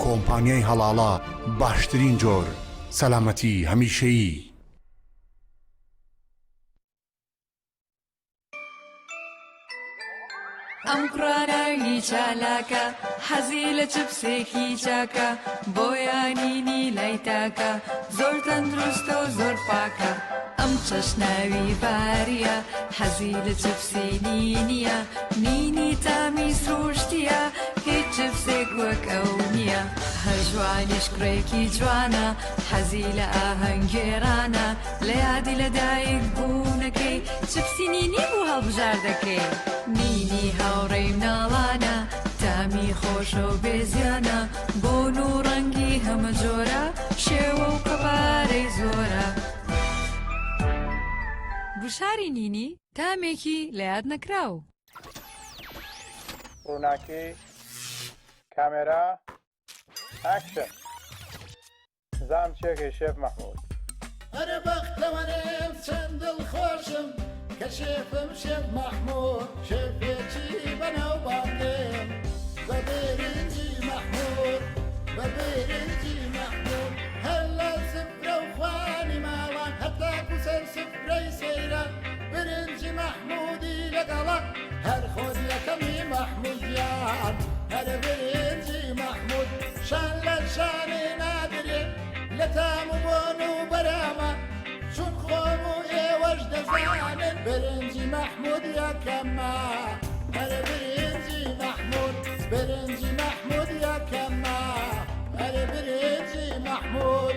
کۆمپانیای هەڵاڵا باشترین جۆر سەلامەتی هەمیشەیی. ئەم کوڕاناوی چالاکە حەزی لە چپسێکی چاکە بۆیانینی لای تاکە زۆر تەندروستە و زۆر پاکە. ئەم چەشناوی باریە حەزی لە چپسی نینیە نینی تامی سروشتیە هیچ چپسێک وەک ئەو نییە. هەر جوانیش کوڕێکی جوانە حەزی لە ئاهەنگێرانە لە یادی لەدایک بوونەکەی چپسی نینی بوو هەڵبژار دەکەی. نینی هاوڕێی مناڵانە تامی خۆشە و بێزیانە بۆن و ڕەنگی هەمە جۆرە شێوە و قەبارەی زۆرە. گوشاری نینی تامێکی لە یاد نەکراو. ڕووناکی کامێرا ئاکشن. زام چێکی شێف مەحموود. هەرە بەختەوەرێم چەند دڵخۆشم کە شێفم شێف مەحموود شێفێکی بەناوبانگێم بە بێرنجی مەحموود بە بێرنجی مەحموود هەر لە سفرە و خوانی ماوان هەتاکو سەر سفرەی سەیران برنجی مەحموودی لەگەڵە هەر خۆت یەکەمی مەحموودیان هەرە برنجی مەحموود شان لە شانێ نادرێ لە تام و بۆن و بەرامە چون خۆم و ئێوەش دەزانن برنجی مەحموود یەکەمە هەرە برنجی مەحموود برنجی مەحموود یەکەمە هەرە برنجی مەحموود.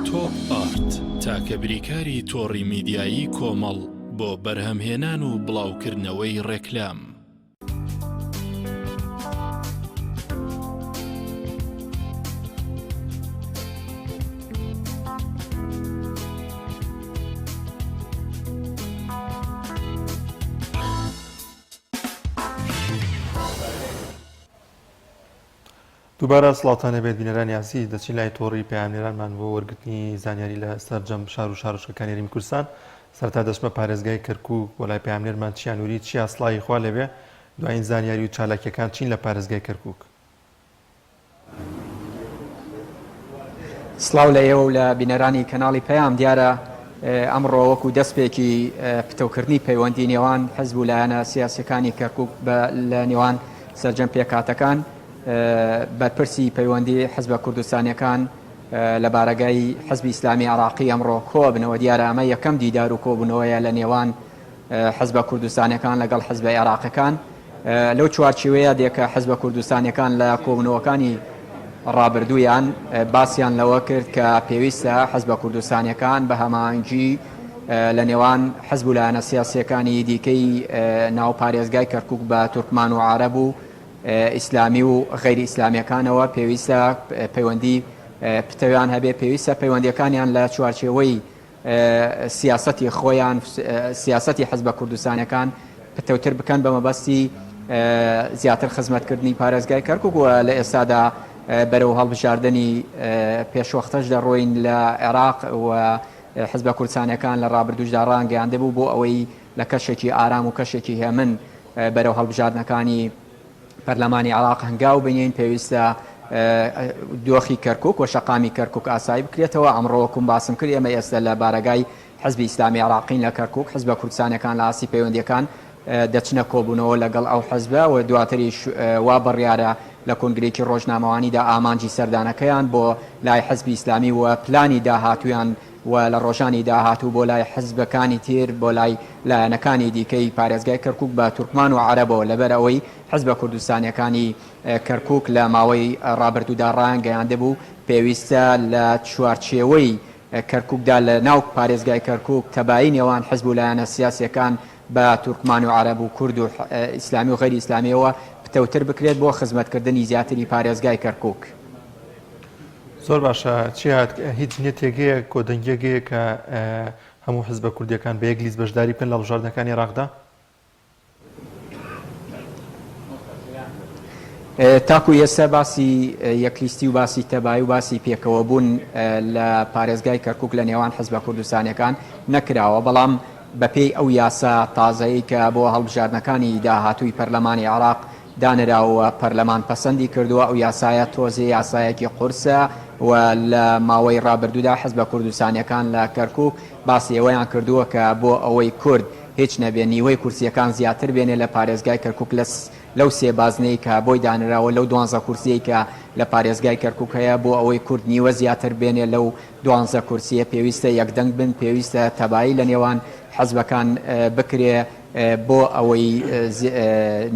تۆپ ئارت تاکە بریکاری تۆڕی میدیایی کۆمەڵ بۆ بەرهەمهێنان و بڵاوکردنەوەی ڕێکلام. دووبارە سڵاتانە بێت بینەرانی عزیز دەچین لای تۆڕی پەیامنێرانمان بۆ وەرگرتنی زانیاری لە سەرجەم شار و شارۆچکەکانی هەرێمی کوردستان. سەرەتا دەچمە پارێزگای کەرکووک بۆ لای پەیامنێرمان چیانوری چی ئاسڵایی خوا لەوێ دوایین زانیاری و چالاکیەکان چین لە پارێزگای کەرکووک. سڵاو لە ئێوە و لە بینەرانی کەناڵی پەیام دیارە ئەمڕۆ وەکو دەستپێکی پتەوکردنی پەیوەندی نێوان حەزب و لایەنە سیاسیەکانی کەرکووک لە نێوان سەرجەم پێکاتەکان بەرپرسی پەیوەندی حەزبە کوردستانیەکان لە بارەگای حەزبی ئیسلامی عێراقی ئەمڕۆ کۆبنەوە دیارە ئەمە یەکەم دیدار و کۆبوونەوەیە لە نێوان حەزبە کوردستانیەکان لەگەڵ حەزبە عێراقیەکان. لەو چوارچێوەیە دێکە حەزبە کوردستانیەکان لە کۆبوونەوەکانی ڕابردوویان باسییان لەوە کرد کە پێویستە حەزبە کوردستانیەکان بە هەماهەنگی لە نێوان حەزب و لایەنە سیاسیەکانی دیکەی ناو پارێزگای کەرکووک بە تورکمان و عارەب و ئیسلامی و غەیری ئیسلامیەکانەوە پێویستە پەیوەندی پتەویان هەبێ پێویستە پەیوەندیەکانیان لە چوارچێوەی سیاسەتی خۆیان سیاسەتی حەزبە کوردستانیەکان پتەوتر بکەن بە مەبەستی زیاتر خزمەتکردنی پارێزگای کەرکووک و لە ئێستادا بەرەو هەڵبژاردننی پێشوەختەش دەڕۆین لە عێراق و حزب کوردستانیەکان لە ڕابردووشدا ڕانگەیاندەبوو بۆ ئەوەی لە کەشێکی ئارام و کەشێکی هێمن بەرەو هەڵبژاردنەکانی پەرلەمانی عێراق هەنگاو بنین پێویستە دۆخی کەرکووک و شەقامی کەرکووک ئاسایی بکرێتەوە. ئەمڕۆوەکوم باسم کرد ئێمە ئێستا لە بارگای حزبی ئیسلامی عێراقین لە کەرکووک حزب کوردستانیەکان لە ئاسی پەیوەندیەکان دەچنە کۆبوونەوە لەگەڵ ئەو حزبە و دواتریش وا بڕیارە لە کۆنگرێکی ڕۆژنامەوانیدا ئامانجی سەردانەکەیان بۆ لای حزبی ئیسلامی و پلانی داهاتویان و لە ڕۆژانی داهاتوو بۆ لای حزبەکانی تر بۆ لای لایەنەکانی دیکەی پارێزگای کەرکووک بە تورکمان و عەرەبەوە لەبەر ئەوەی حزبە کوردستانیەکانی کەرکووک لە ماوەی ڕابردوودا ڕایانگەیاندەبوو پێویستە لە چوارچێوەی کەرکووکدا لە ناو پارێزگای کەرکووک تەبایی نێوان حزب و لایەنە سیاسیەکان بە تورکمان و عەرەب و کورد و ئیسلامی و غەیری ئیسلامیەوە پتەوتر بکرێت بۆ خزمەتکردنی زیاتری پارێزگای کەرکووک. زۆر باشە چی هیچ نێتێگەیە کۆدەنگێگەیە کە هەموو حزبە کوردیەکان بە یەک لیست بەشداری بکەن لە هەڵبژاردنەکانی عێراقدا؟ تاکو ئێستا باسی یەکلیستی و باسی تەبایی و باسی پێکەوە بوون لە پارێزگای کەرکووک لە نێوان حزبە کوردستانیەکان نەکراوە، بەڵام بەپێی ئەو یاسا تازایی کە بۆ هەڵبژاردنەکانی داهاتووی پەرلەمانی عێراق دانراوە پەرلەمان پەسەندی کردووە. ئەو یاسایە تۆزێ یاسایەکی قورسە و لە ماوەی ڕابردوودا حزبە کوردستانیەکان لە کەرکووک باسی ئەوەیان کردووە کە بۆ ئەوەی کورد هیچ نەبێ نیوەی کورسیەکان زیاتر بێنێ لە پارێزگای کەرکووک لەو سێ بازنەی کە بۆی دانراوە لەو 12 کورسیەی کە لە پارێزگای کەرکووک هەیە بۆ ئەوەی کورد نیوە زیاتر بێنێ لەو 12 کورسیە پێویستە یەکدەنگ بن، پێویستە تەبایی لە نێوان حزبەکان بکرێ بۆ ئەوەی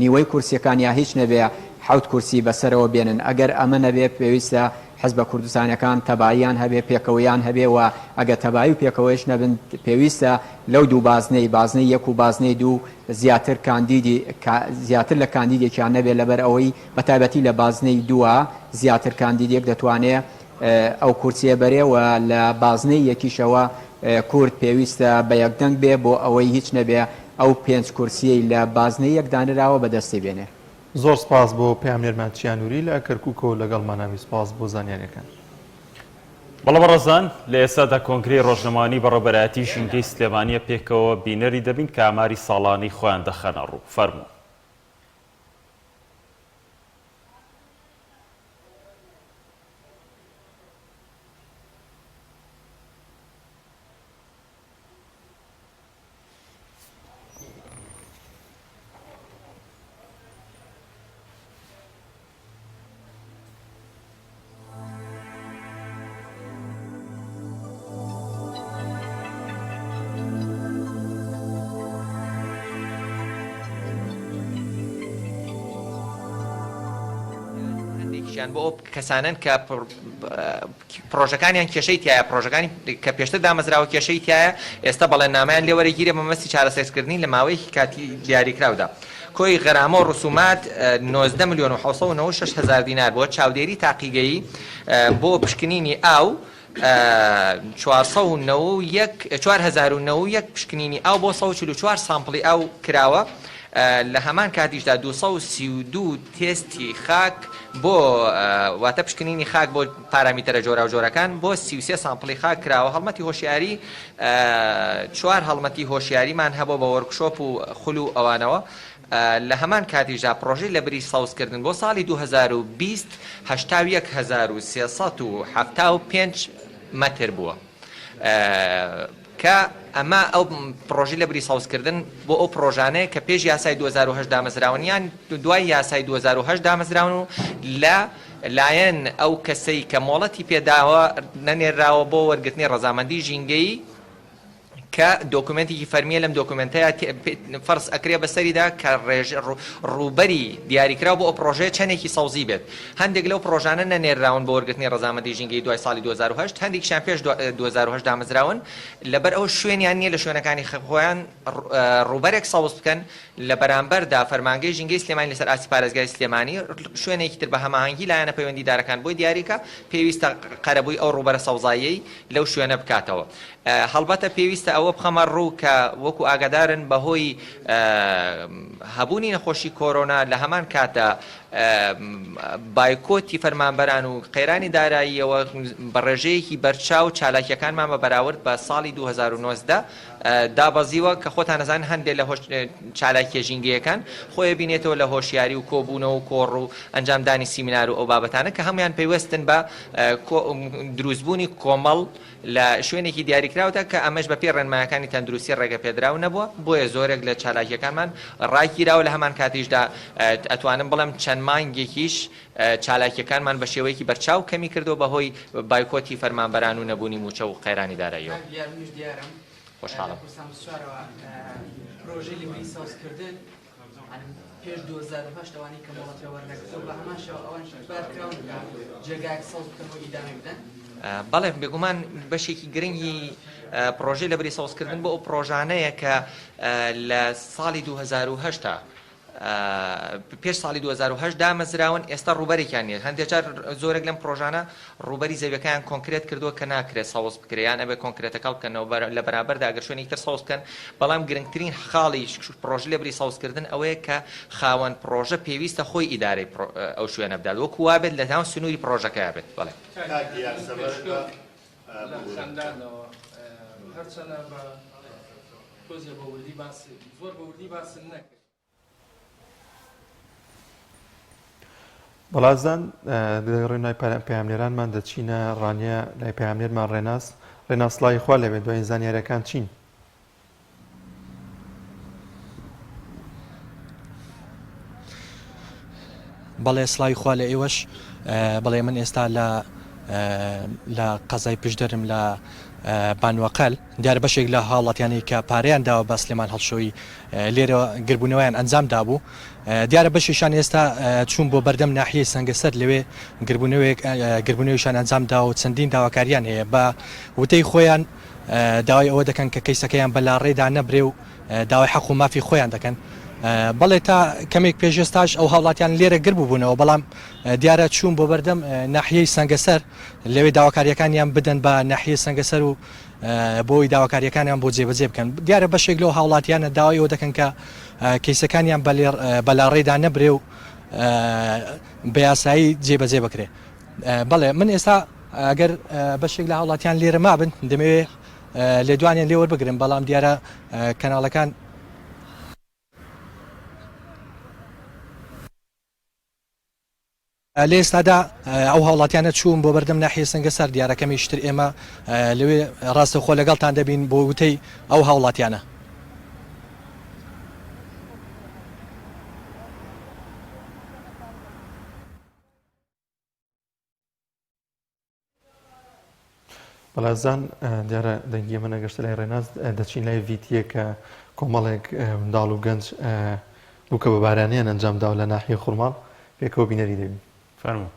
نیوەی کورسیەکان یا هیچ نەبێ 7 کورسی بەسەرەوە بێنن. ئەگەر ئەمە نەبێ پێویستە حزبە کوردستانەکان تەباییان هەبێ پێکەوەیان هەبێ و ئەگە تەبایی و پێکەوەیش نەبن پێویستە لەو دوو بازنەی یەک و بازنەی دوو زیاتر لە کاندیدێکیان نەبێت لەبەر ئەوەی بەتایبەتی لە بازنەی دووە زیاتر کاندیدێک دەتوانێت ئەو کورسیە بەرێ و لە بازنەی یەکیشەوە کورد پێویستە بە یەکدەنگ بێ بۆ ئەوەی هیچ نەبێ ئەو 5 کورسیەی لە بازنەی یەکدانراوە بەدەستی بێنێ. زۆر سپاس بۆ پێامێرمان چیانووری لە کەرکووکەوە لەگەڵماناوی سپاس بۆ زانیاریەکان. بەڵە بەڕێزان لە ئێستادا کۆنگرەی ڕۆژنەمانی بەڕێوەبەرایەتی ژینگەی سلێمانیە پێکەوە بینەری دەبین کە ئاماری ساڵانی خۆیان دەخەنە ڕوو. فەرموو. بۆ ئەو کەسانن کە پرۆژەکانیان کێشەی تایە پرۆژەکانی کە پێشتر دامەزراوە کێشەی تایە ئێستا بەڵێننامەیان لێ وەرەگیرێ مەمەستی چارەسەرکردنی لە ماوەیەکی کاتی دیاریکراودا. کۆی غەرامە و ڕسومات 19,600,000 دینار بۆ چاودێری تاقیگەیی بۆ پشکنینی ئاو 4,091 پشکنینی ئاو بۆ 144 سامپڵی ئاو کراوە. لە هەمان کاتیشدا 232 تێستی خاک بۆ واتە پشکنینی خاک بۆ پارامیتەرە جۆرا و جۆرەکان بۆ 33 سامپڵی خاک کراوە. هەڵمەتی هۆشیاری 4 هەڵمەتی هۆشیاریمان هەبوو بە وەرکشۆپ و خول و ئەوانەوە. لە هەمان کاتیشدا پرۆژەی لە بری ساوزکردن بۆ ساڵی 2020 81,375 مەتر بووە کە ئەمە ئەو پرۆژی لە بری ساوزکردن بۆ ئەو پرۆژانەیە کە پێش یاسای 2010 دامەزراونیان دوای یاسای 2010 دامەزراون و لە لایەن ئەو کەسەی کە مۆڵەتی پێداوە نەنێراوە بۆ وەرگرتنی ڕەزامەندی ژینگەیی کە دۆکومنتێکی فەرمیە لەم دۆکومنتەیە فەرز ئەکرێ بەسەریدا کە ڕووبەری دیاریکراو بۆ ئەو پرۆژەیە چەندێکی سەوزی بێت. هەندێک لەو پرۆژانە نەنێراون بۆ وەرگرتنی ڕەزامەندی ژینگەی دوای ساڵی 2010 هەندێکیان پێش 2010 دامەزراون لەبەر ئەو شوێنیان نییە لە شوێنەکانی خۆیان ڕووبەرێک سەوز بکەن لە بەرامبەردا فەرمانگەی ژینگەی سلێمانی لەسەر ئاسی پارێزگای سلێمانی شوێنێکی تر بە هەماهەنگی لایەنە پەیوەندیدارەکان بۆی دیاریکە پێویستە قەرەبووی ئەو ڕووبەرە سەوزاییەی لەو شوێنە بکاتەوە. هەڵبەتە پێویستە ئەوە بخەمە ڕوو کە وەکو ئاگادارن بەهۆی هەبوونی نەخۆشی کۆرۆنا لە هەمان کاتە بایکۆتی فەرمانبەران و قەیرانی داراییەوە بەڕێژەیەکی بەرچاو چالاکیەکانمان بە بەراورد بە ساڵی 2009 دابەزیوە کە خۆتان نەزان هەندێک لە چالاکیە ژینگەیەکان خۆی بینێتەوە لە هۆشیاری و کۆبوونەوە و کۆڕ و ئەنجامدانی سیمینار و ئەو بابەتانە کە هەمویان پێیوەستن بە دروستبوونی کۆمەڵ لە شوێنێکی دیاریکراوتە کە ئەمەش بە پێ ڕێنمایەکانی تەندروستی ڕێگە پێدراو نەبووە بۆیە زۆرێک لە چالاکیەکانمان ڕاگیراوە لە هەمان کاتیشدا ئەتوانم بڵم چەند مانگێکیش چالاکیەکانمان بە شێوەیەکی بەرچاو کەمی کردو بەهۆی بایکۆتی فەرمانبەران و نەبوونی موچە و قەیرانی داراییەوە. خۆشحاڵم. پرۆژەی لێوەری سازکردن پێش 2008 ئەوانەی کە مۆڵەتەوە وەرنەگرتەوە بە هەماشەوە ئەوان بارکراون جێگایەک ساز بکەن و ئیدامە بدەن. بەڵێ بێگومان بەشێکی گرنگی پرۆژەی لەبەری سازکردن بۆ ئەو پرۆژانەیە کە لە ساڵی 2008 پێش ساڵی 2008 دامەزراون ئێستا ڕوبەرێکیان نیە هەندێک جار زۆرێک لەم پرۆژانە ڕوبەری زەویەکەیان کۆنکرێت کردووە کە ناکرێت ساوز بکرێیان ئەبێ کۆنکرێتەکە بکەنەوە لە بەرابەردا ئەگەر شوێنێکی تر ساوز بکەن بەڵام گرنگترین خاڵی پرۆژە لێبری ساوزکردن ئەوەیە کە خاوەن پرۆژە پێویستە خۆی ئیدارەی ئەو شوێنە بدات وەکو وابێت لە ناو سنووری پرۆژەکە بێت. بەڵێ هەرچەنە بە تۆزیە بە وردی باسی زۆر بە وردی باسی نەکرد. بەڵازان ڕێنای پەیامنێرانمان دەچینە ڕانیە لای پەیامنێرمان ڕێناس سڵاوی خوا لەبێت دوای زانیاریەکان چین؟ بەڵێ سڵاوی خوا لە ئێوەش بەڵێ من ئێستا لە قەزای پشدەرم لە بانوەقەل دیارە بەشێک لە هاوڵاتیانی کە پارەیان داوە بە سلێمان هەڵشۆی لێرە گربوونەوەیان ئەنجام دابوو دیارە بەشیشان ئێستا چوون بۆ بەردەم ناحیەی سەنگەسەر لەوێ گربوونەوەیشان ئەنجام دا و چەندین داواکاریان هەیە بە وتەی خۆیان داوای ئەوە دەکەن کە کەیسەکەیان بەلا ڕێدا نەبرێ و داوای حەق و مافی خۆیان دەکەن. بەڵێ تا کەمێک پێشێستاش ئەو هاوڵاتیان لێرە گربوو بوونەوە بەڵام دیارە چوون بۆ بەردەم ناحیەی سەنگەسەر لەوێ داواکاریەکانیان بدەن بە ناحیە سەنگەسەر و بۆی داواکاریەکانیان بۆ جێبەجێ بکەن. دیارە بەشێک لەو هاوڵاتیانە داوای ئەوە دەکەن کە کەیسەکانیان بەلا ڕێدا نەبرێ و بە یاسایی جێبەجێ بکرێ. بەڵێ من ئێستا ئەگەر بەشێک لە هاوڵاتیان لێرە مابن دەمەوێت لێدوانیان لێوە بگرن بەڵام دیارە کەناڵەکان لە ئێستادا ئەو هاوڵاتیانە چوون بۆ بەردەم ناحیە سەنگەسەر دیارەکەمیشتر ئێمە لەوێ ڕاستەخۆ لەگەڵتان دەبین بۆ وتەی ئەو هاوڵاتیانە. بەڵازان دیارە دەنگی منە گەشتە لای ڕێناز دەچین لای ڤیتیە کە کۆمەڵێک منداڵ و گەنج بووکە بە بارانیان ئەنجامدا لە ناحیە خوڕماڵ پێکەوە بینەری دەبین. فەرموو.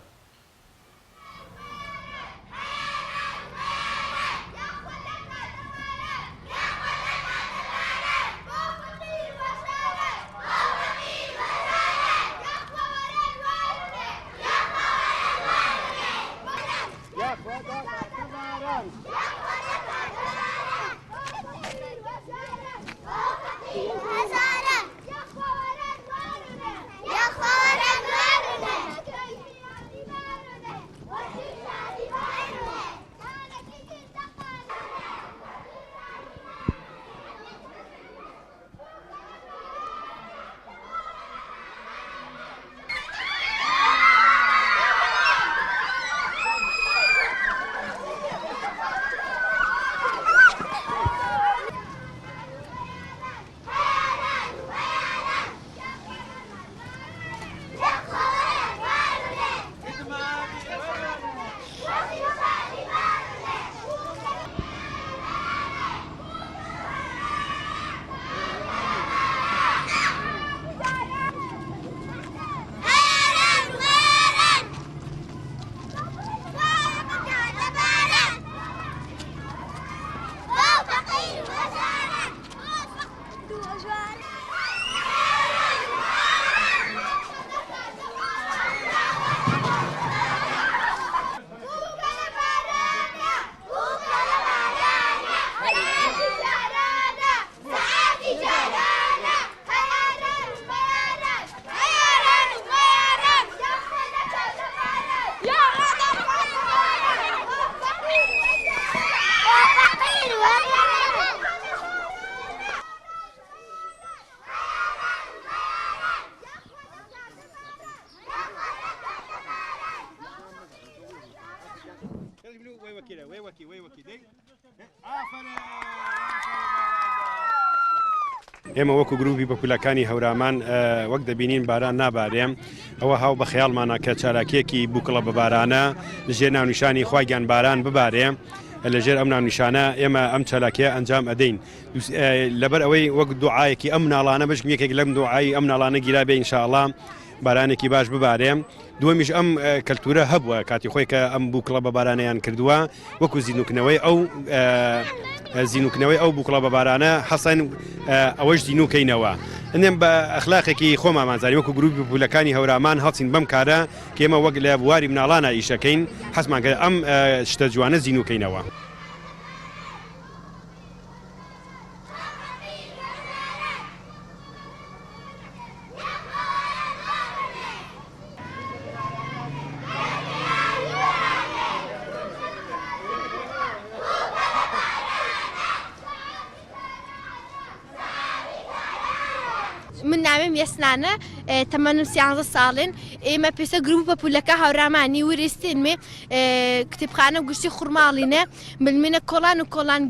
ئێمە وەکو گروپی پۆپولەکانی هەورامان وەک دەبینین باران نابارێم ئەوە هاو بە خەیاڵمانە کە چالاکیەکی بووکڵە بە بارانە لەژێر ناونیشانی خوایگیان باران ببارێ لەژێر ئەم ناونیشانە ئێمە ئەم چالاکیە ئەنجام ئەدەین لەبەر ئەوەی وەک دوعایەکی ئەم ناڵانە بەشم یەکێک لەم دوعایی ئەم ناڵانە گیرا بێ ئینشاءڵڵا بارانێکی باش ببارێ دووەمیش ئەم کەلتورە هەبووە کاتی خۆی کە ئەم بووکڵە بە بارانەیان کردووە وەکو زیینوکنەوەی ئەو بووکڵە بە بارانە حەسەن ئەوەش زیینوکەینەوە ئەنێم بە ئەخلاقێکی خۆمامانزاری وەکو گروپی پۆپولەکانی هەورامان هەڵچین بەم کارە کە ئێمە وەک لە بواری مناڵانە ئیشەکەین حەزمان کرد ئەم شتە جوانە زیینوکەینەوە. من نامم یەسنانە تەمەنم 13 ساڵین ئێمە پێسە گروپ پۆپولەکە هەورامانی وریستینمێ کتێبخانە گشتی خوڕماڵینە ملمێنە کۆڵان و کۆڵان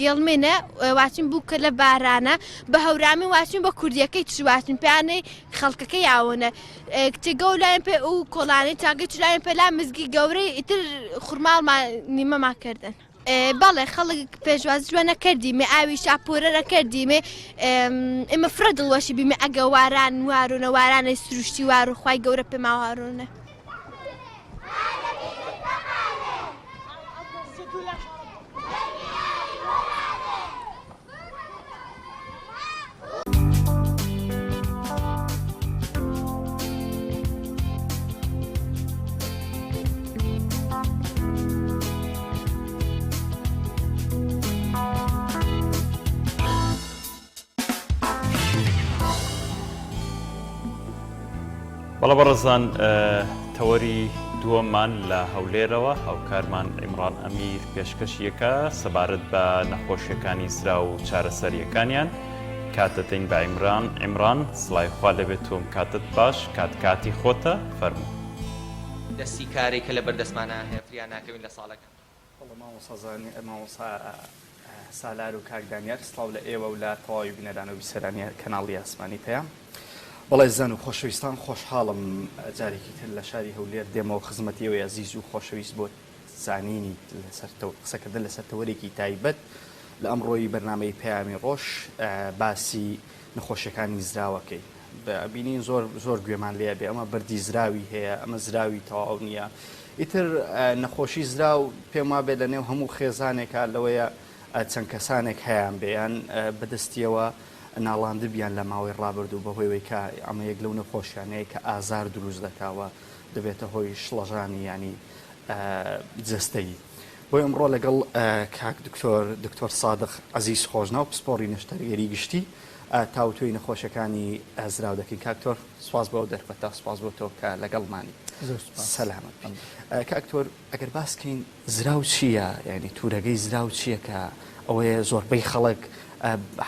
گێڵمێنە واچین بوو کە لە بارانە بە هەورامی واچین بە کوردیەکەی چواچین پێیانەی خەڵکەکە یاوەنە کتێگە لایەن پێ و کۆڵانی تاگە چلایەن پێلا مزگی گەورەی ئیتر خوڕماڵمان نیمەماکردن. بەڵێ خەڵک پێشواز جوانە کردیمێ ئاوی شاپۆرەرە کردیمێ ئێمە فرە دڵوەشی بیمێ ئەگە واران وارونە وارانەی سروشتی وار و خوای گەورە پێماوارونە. بەڵە بەڕێزان تەوەری دووەممان لە هەولێرەوە هاوکارمان عیمران ئەمیر پێشکەشیەکە سەبارەت بە نەخۆشیەکانی زرا و چارەسەریەکانیان کاتەتین بە عیمران سڵای خوا لەبێت تۆم کاتت باش کاتی خۆتە فەرموو. دەستی کارێکە لە بەردەستمانە هەیەفریان ناکەوین لە ساڵەکە. مامۆسا سالار و کاکدانیار سڵاو لە ئێوە و لە تەواوی بینەران و بیسەرانی کەناڵی ئاسمانی پێیان. بەڵێ زەن و خۆشەویستان خۆشحاڵم جارێکی تر لە شاری هەولێر دێمەوە خزمەتیەوەی عەزیز و خۆشەویست بۆ زانینی قسەکردن لەسەر تەوەرێکی تایبەت لە ئەمڕۆی بەرنامەی پەیامی ڕۆژ باسی نەخۆشیەکانی زراوەکەی بینین زۆر گوێمان لێ بێ ئەمە بەردی زراوی هەیە ئەمە زراوی تەواو نییە ئیتر نەخۆشی زراو پێم وابێ لە نێو هەموو خێزانێکە لەوەیە چەند کەسانێک هەیەیان بێیان بەدەستیەوە ناڵاندبیان لە ماوەی ڕابردوو بەهۆیەوەی کە ئەمە یەک لەو نەخۆشیانەیە کە ئازار دروست دەکاوە دەبێتە هۆی شڵەژانی ینی جستەیی بۆی ئەمڕۆ لەگەڵ کاک دکتۆر سادق عەزیز خۆشناو پسپۆڕی نەشتەرگەری گشتی تاوتوی نەخۆشیەکانی ئەزراو دەکەین کاکتۆر سواز بۆ دەرفەتا سواز بۆ تۆ کە لەگەڵمانی سەلامت کاکتۆر ئەگەر باسکەین زراو چییە ینی تورەگەی زراو چییە کە ئەوەیە زۆربەی خەڵک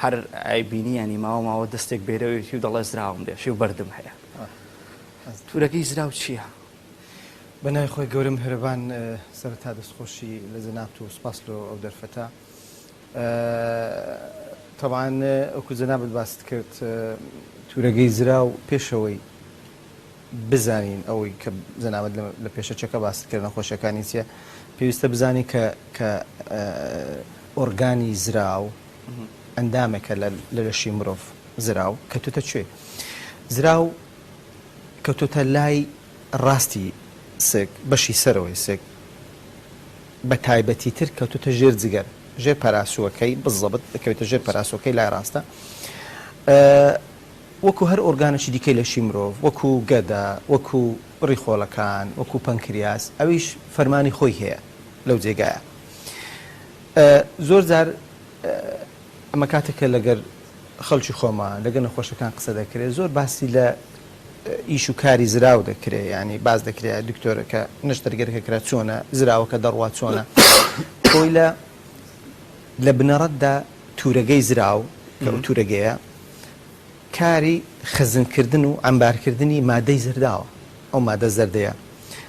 هەر ئایبینی ینی ماوە دەستێک بێرەوەی و دەڵێ زراوم دێ شی و بەردم هەیە تورەکەی زراو چییە؟ بەنای خۆی گەورم هەربان سەرەتا دەستخۆشی لە جەنابت و سپاس لۆ ئەو دەرفەتە تەبعاان ئەوکو جەنابت باست کرد تورەگەی زراو پێشەوەی بزانین ئەوەی کە جەنابەت لە پێشەچەکە باست کرد نەخۆشیەکانی چیە پێویستە بزانی کە ئۆرگانی زراو ئەندامێکە لە لەشی مرۆڤ زراو کەوتوتە کوێ زراو کەوتوتە لای ڕاستی سێک بەشی سەرەوەی سێک بە تایبەتی تر کەوتوتە ژێر جگەر ژێر پەراسووەکەی بزەبت دەکەوێتە ژێر پەراسۆکەی لای ڕاستە وەکو هەر ئۆرگانێکی دیکەی لەشی مرۆڤ وەکو گەدا وەکو ڕیخۆڵەکان وەکو پەنکریاس ئەویش فەرمانی خۆی هەیە لەو جێگایە زۆر جار ئەمە کاتێکە لەگەر خەڵکی خۆمان لەگەر نەخۆشەکان قسە دەکرێت زۆر باسی لە ئیش و کاری زراو دەکرێت ینی باز دەکرێت دکتۆرەکە نەشتەرگەرەکە کرا چۆنە زراوەکە دەڕوا چۆنە خۆی لە بنەڕەتدا تورەگەی زراو کە ئەو تورەگەیە کاری خەزنکردن و ئەمبارکردنی مادەی زەرداوە ئەو مادە زەردەیە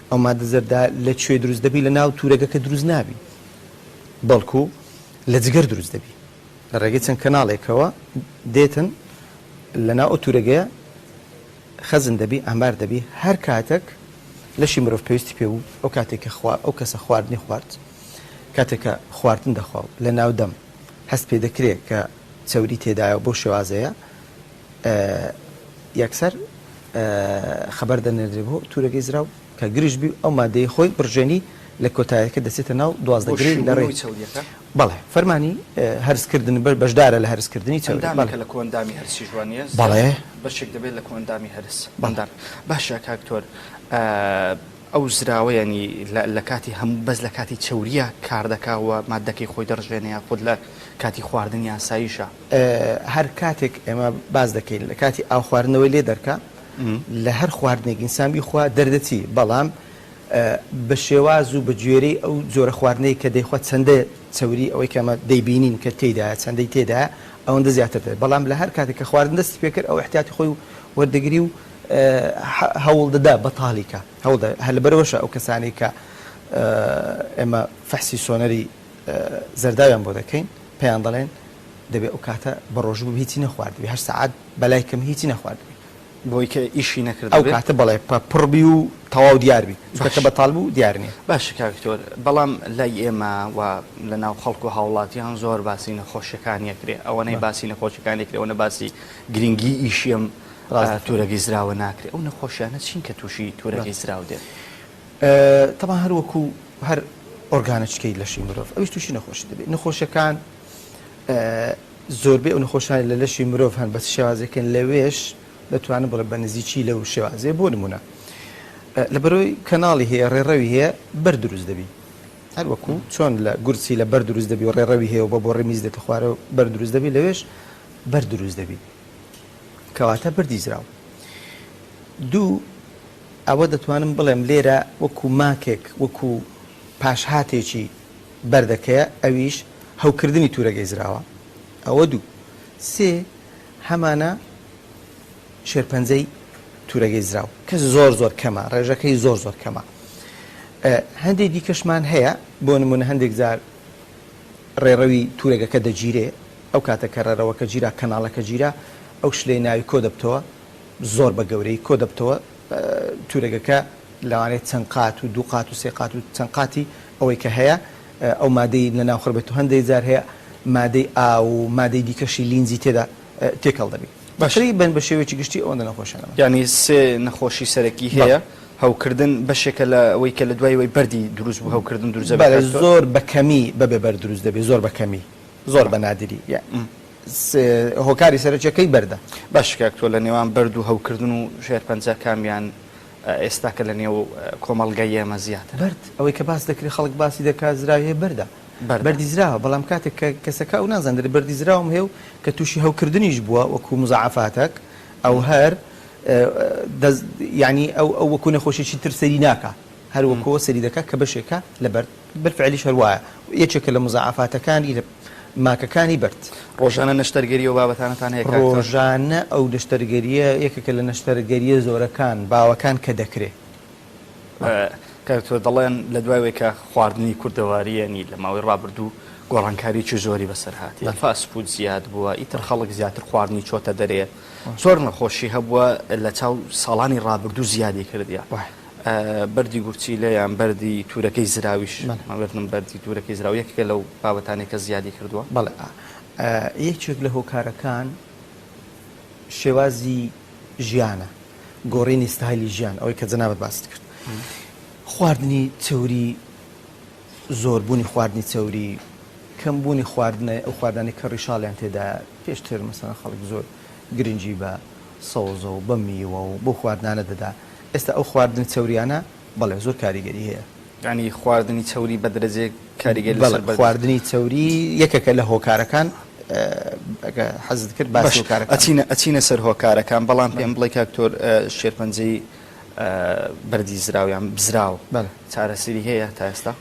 ئەو مادە زەردا لە کوێ دروست دەبی لە ناو تورەگەکە دروست نابی بەڵکو لە جگەر دروست دەبی لە ڕێگەی چەند کەناڵێکەوە دێتن لە ناو ئۆتورەگەیە خەزن دەبی ئەمبار دەبی هەر کاتێک لەشی مرۆڤ پێویستی پێ بوو ئەو کاتێککە ئەو کەسە خواردنی خوارد کاتێککە خواردن دەخوا لە ناو دەم هەست پێ دەکرێت کە چەوری تێدایە بۆ شێوازەیە یەکسەر خەبەر دەنێرێ بۆ تورەگەی زراو کە گرش بی ئەو مادەی خۆی بڕژێنی لە کۆتایەکە دەچێتە ناو 12 لە ڕێ بەڵێ فەرمانی هەرسکردن بەشدارە لە هەرسکردنی چەندامێکە لە کۆندامی هەرسی جوانیە بەڵێ بەشێک دەبێت لە کۆندامی هەرس بەندار باشە کاکتۆر ئەو زراوەیەنی لە کاتی هەموو بەس لە کاتی چەوریە کار دەکاوە مادەکەی خۆی دەڕژێنەیە خۆت لە کاتی خواردن یاساییشە هەر کاتێک ئێمە باز دەکەین لە کاتی ئاو خواردنەوەی لێ دەرکە لە هەر خواردنێک ئینسان خوا دەردەچی بەڵام بە شێواز و بە گوێرەی ئەو جۆرە خواردنەی کە دەیخوا چەندە چەوری ئەوەی کەمە دەیبینین کە تێدایە چەندەی تێدایە ئەوەندە زیاتر دێت بەڵام لە هەر کاتێک کە خواردن دەستی پێکرد ئەو احتیاتی خۆی وەردەگری و هەوڵ دەدا بەتاڵیکە هەر لەبەرەوەشە ئەو کەسانی کە ئێمە فەحسی سۆنەری زەرداویان بۆ دەکەین پێیان دەڵێن دەبێت ئەو کاتە بە ڕۆژبوو هیچی نەخواردبی هەر سەعات بەلای کەم هیچی نەخواردبی بۆی کە ئیشی نەکرد ئەو کاتە بەڵێ پڕبی و تەواو دیاربی چکە بەتاڵ بوو دیار نیە باش کاکتۆر بەڵام لای ئێمە و لە ناو خەڵک و هاوڵاتیان زۆر باسی نەخۆشیەکانیەکرێ ئەوەنەی باسی نەخۆشیەکانێکرێ ئەوە باسی گرنگی ئیشیم تورەگەی زراوە ناکرێت ئەو نەخۆشیانە چین کە تووشی تورەگەی زراو دێت تەما هەروەکو هەر ئۆرگانچکەی لەشی مرۆڤ ئەوش تووشی نەخۆشی دەبێت نەخۆشیەکان زۆربەی ئەو نەخۆشیان لە لەشی مرۆڤ هەن بە شێوازەکەن لەوێش دەتوانن بڵێ بە نزیکی لەو شێوازێ بۆ نمونە لە بەرەوەی کەناڵی هەیە ڕێڕەوی هەیە بەر دروست دەبی هەروەکو چۆن لە گورچی لە بەر دروست دەبی و ڕێڕەوی هەیە و بە بۆ ڕێمیز دێتە خوارەوە بەر دروست دەبی لەوێش بەر دروست دەبی کەواتە بەردی زراو دوو ئەوە دەتوانم بڵێم لێرە وەکو ماکێک وەکو پاشهاتێکی بەردەکەیە ئەویش هەوکردنی تورەگەی زراوە ئەوە دوو سێ هەمانە شێرپەنجەی تورەگەی زراو کە زۆر زۆر کەمە ڕێژەکەی زۆر زۆر کەمە هەندێک دیکەشمان هەیە بۆ نمونە هەندێک جار ڕێڕەوی تورەگەکە دەگیرێ ئەو کاتە کە ڕێڕەوەکە گیرا کەناڵەکە گیرا ئەو شلەی ناوی کۆ دەبتەوە زۆر بە گەورەی کۆ دەبتەوە تورەگەکە لەوانێت چەند قات و دوو قات و سێ قات و چەند قاتی ئەوەی کە هەیە ئەو مادەی لە ناو خڕبێت و هەندێک جار هەیە مادەی ئا و مادەی دیکەشی لینزی تێدا تێکەڵ دەبی باشی بن بە شێوەیەکی گشتی ئەوەندە نەخۆشانەوە ینی سێ نەخۆشی سەرەکی هەیە هەوکردن بەشێکە لە ئەوەی کە لە دوایەوەی بەردی دروست بوو هەوکردن دروست دەبێت زۆر بەکەمی بەبێ بەر دروست دەبێت زۆر بەکەمی زۆر بە نادری هۆکاری سەرچەکەی بەردە باش کاکتۆ لە نێوان بەرد و هەوکردن و شێرپەنجە کامیان ئێستاکە لە نێو کۆمەڵگای ئێمە زیاتر بەرد ئەوەی کە باس دەکرێت خەڵک باسی دەکات زراوی بەردە بەردی زراوە بەڵام کاتێک کەسەکە و نازانێت بەردی زراوم هەیە و کە تووشی هەوکردنیش بووە وەکو مزعفاتێک ئەو هەر ینی ئەو وەکو نەخۆشیی ترسەری ناکە هەر وەکەوە سەری دەکات کە بەشێکە لە بەرد بەرفعلیش هەروایە یەکێکە لە مزعفاتەکانی لە ماکەکانی بەرد ڕۆژانە نەشتەرگەری و بابەتانتان هەیە ڕۆژانە ئەو نەشتەرگەریە یەکێکە لە نەشتەرگەریە زۆرەکان باوەکان کە دەکرێت کاتۆ دەڵێن لە دوایەوەی کە خواردنی کوردەواریەنی لە ماوەی ڕابردوو گۆڕانکاریی زۆری بەسەر هاتی فاسپود زیاد بووە ئیتر خەڵک زیاتر خواردنی چۆتە دەرێ زۆر نەخۆشی هەبووە لە چاو ساڵانی ڕابردوو زیادی کردیا بەردی گورچی لێیان بەردی تورەکەی زراویش مەبردم بەردی تورەکەی زراوی یەکێکە لەو بابەتانێکە زیادی کردووە بەڵێ یەکێک لە هۆکارەکان شێوازی ژیانە گۆڕینی ستایلی ژیان ئەوەی کە جەنابەت باست کرد خواردنی چەوری زۆربوونی خواردنی چەوری کەمبوونی خواردنە ئەو خواردانی کە ڕیشاڵیان تێدا پێشتر مەسەڵەن خەڵک زۆر گرنگی بە سەوزە و بە میوە و بۆ خواردنانە دەدا ئێستا ئەو خواردنی چەوریانە بەڵێ زۆر کاریگەری هەیە ینی خواردنی چەوری بە درەجێ کاریگەری خواردنی چەوری یەکێکە لە هۆکارەکان حەزت کرد باسی هۆکارەکان ئەچینە سەر هۆکارەکان بەڵام پێم بڵێ کاکتۆر شێرپەنجەی بەردی زراویان بزراو چارەسەری هەیە تا ئێستا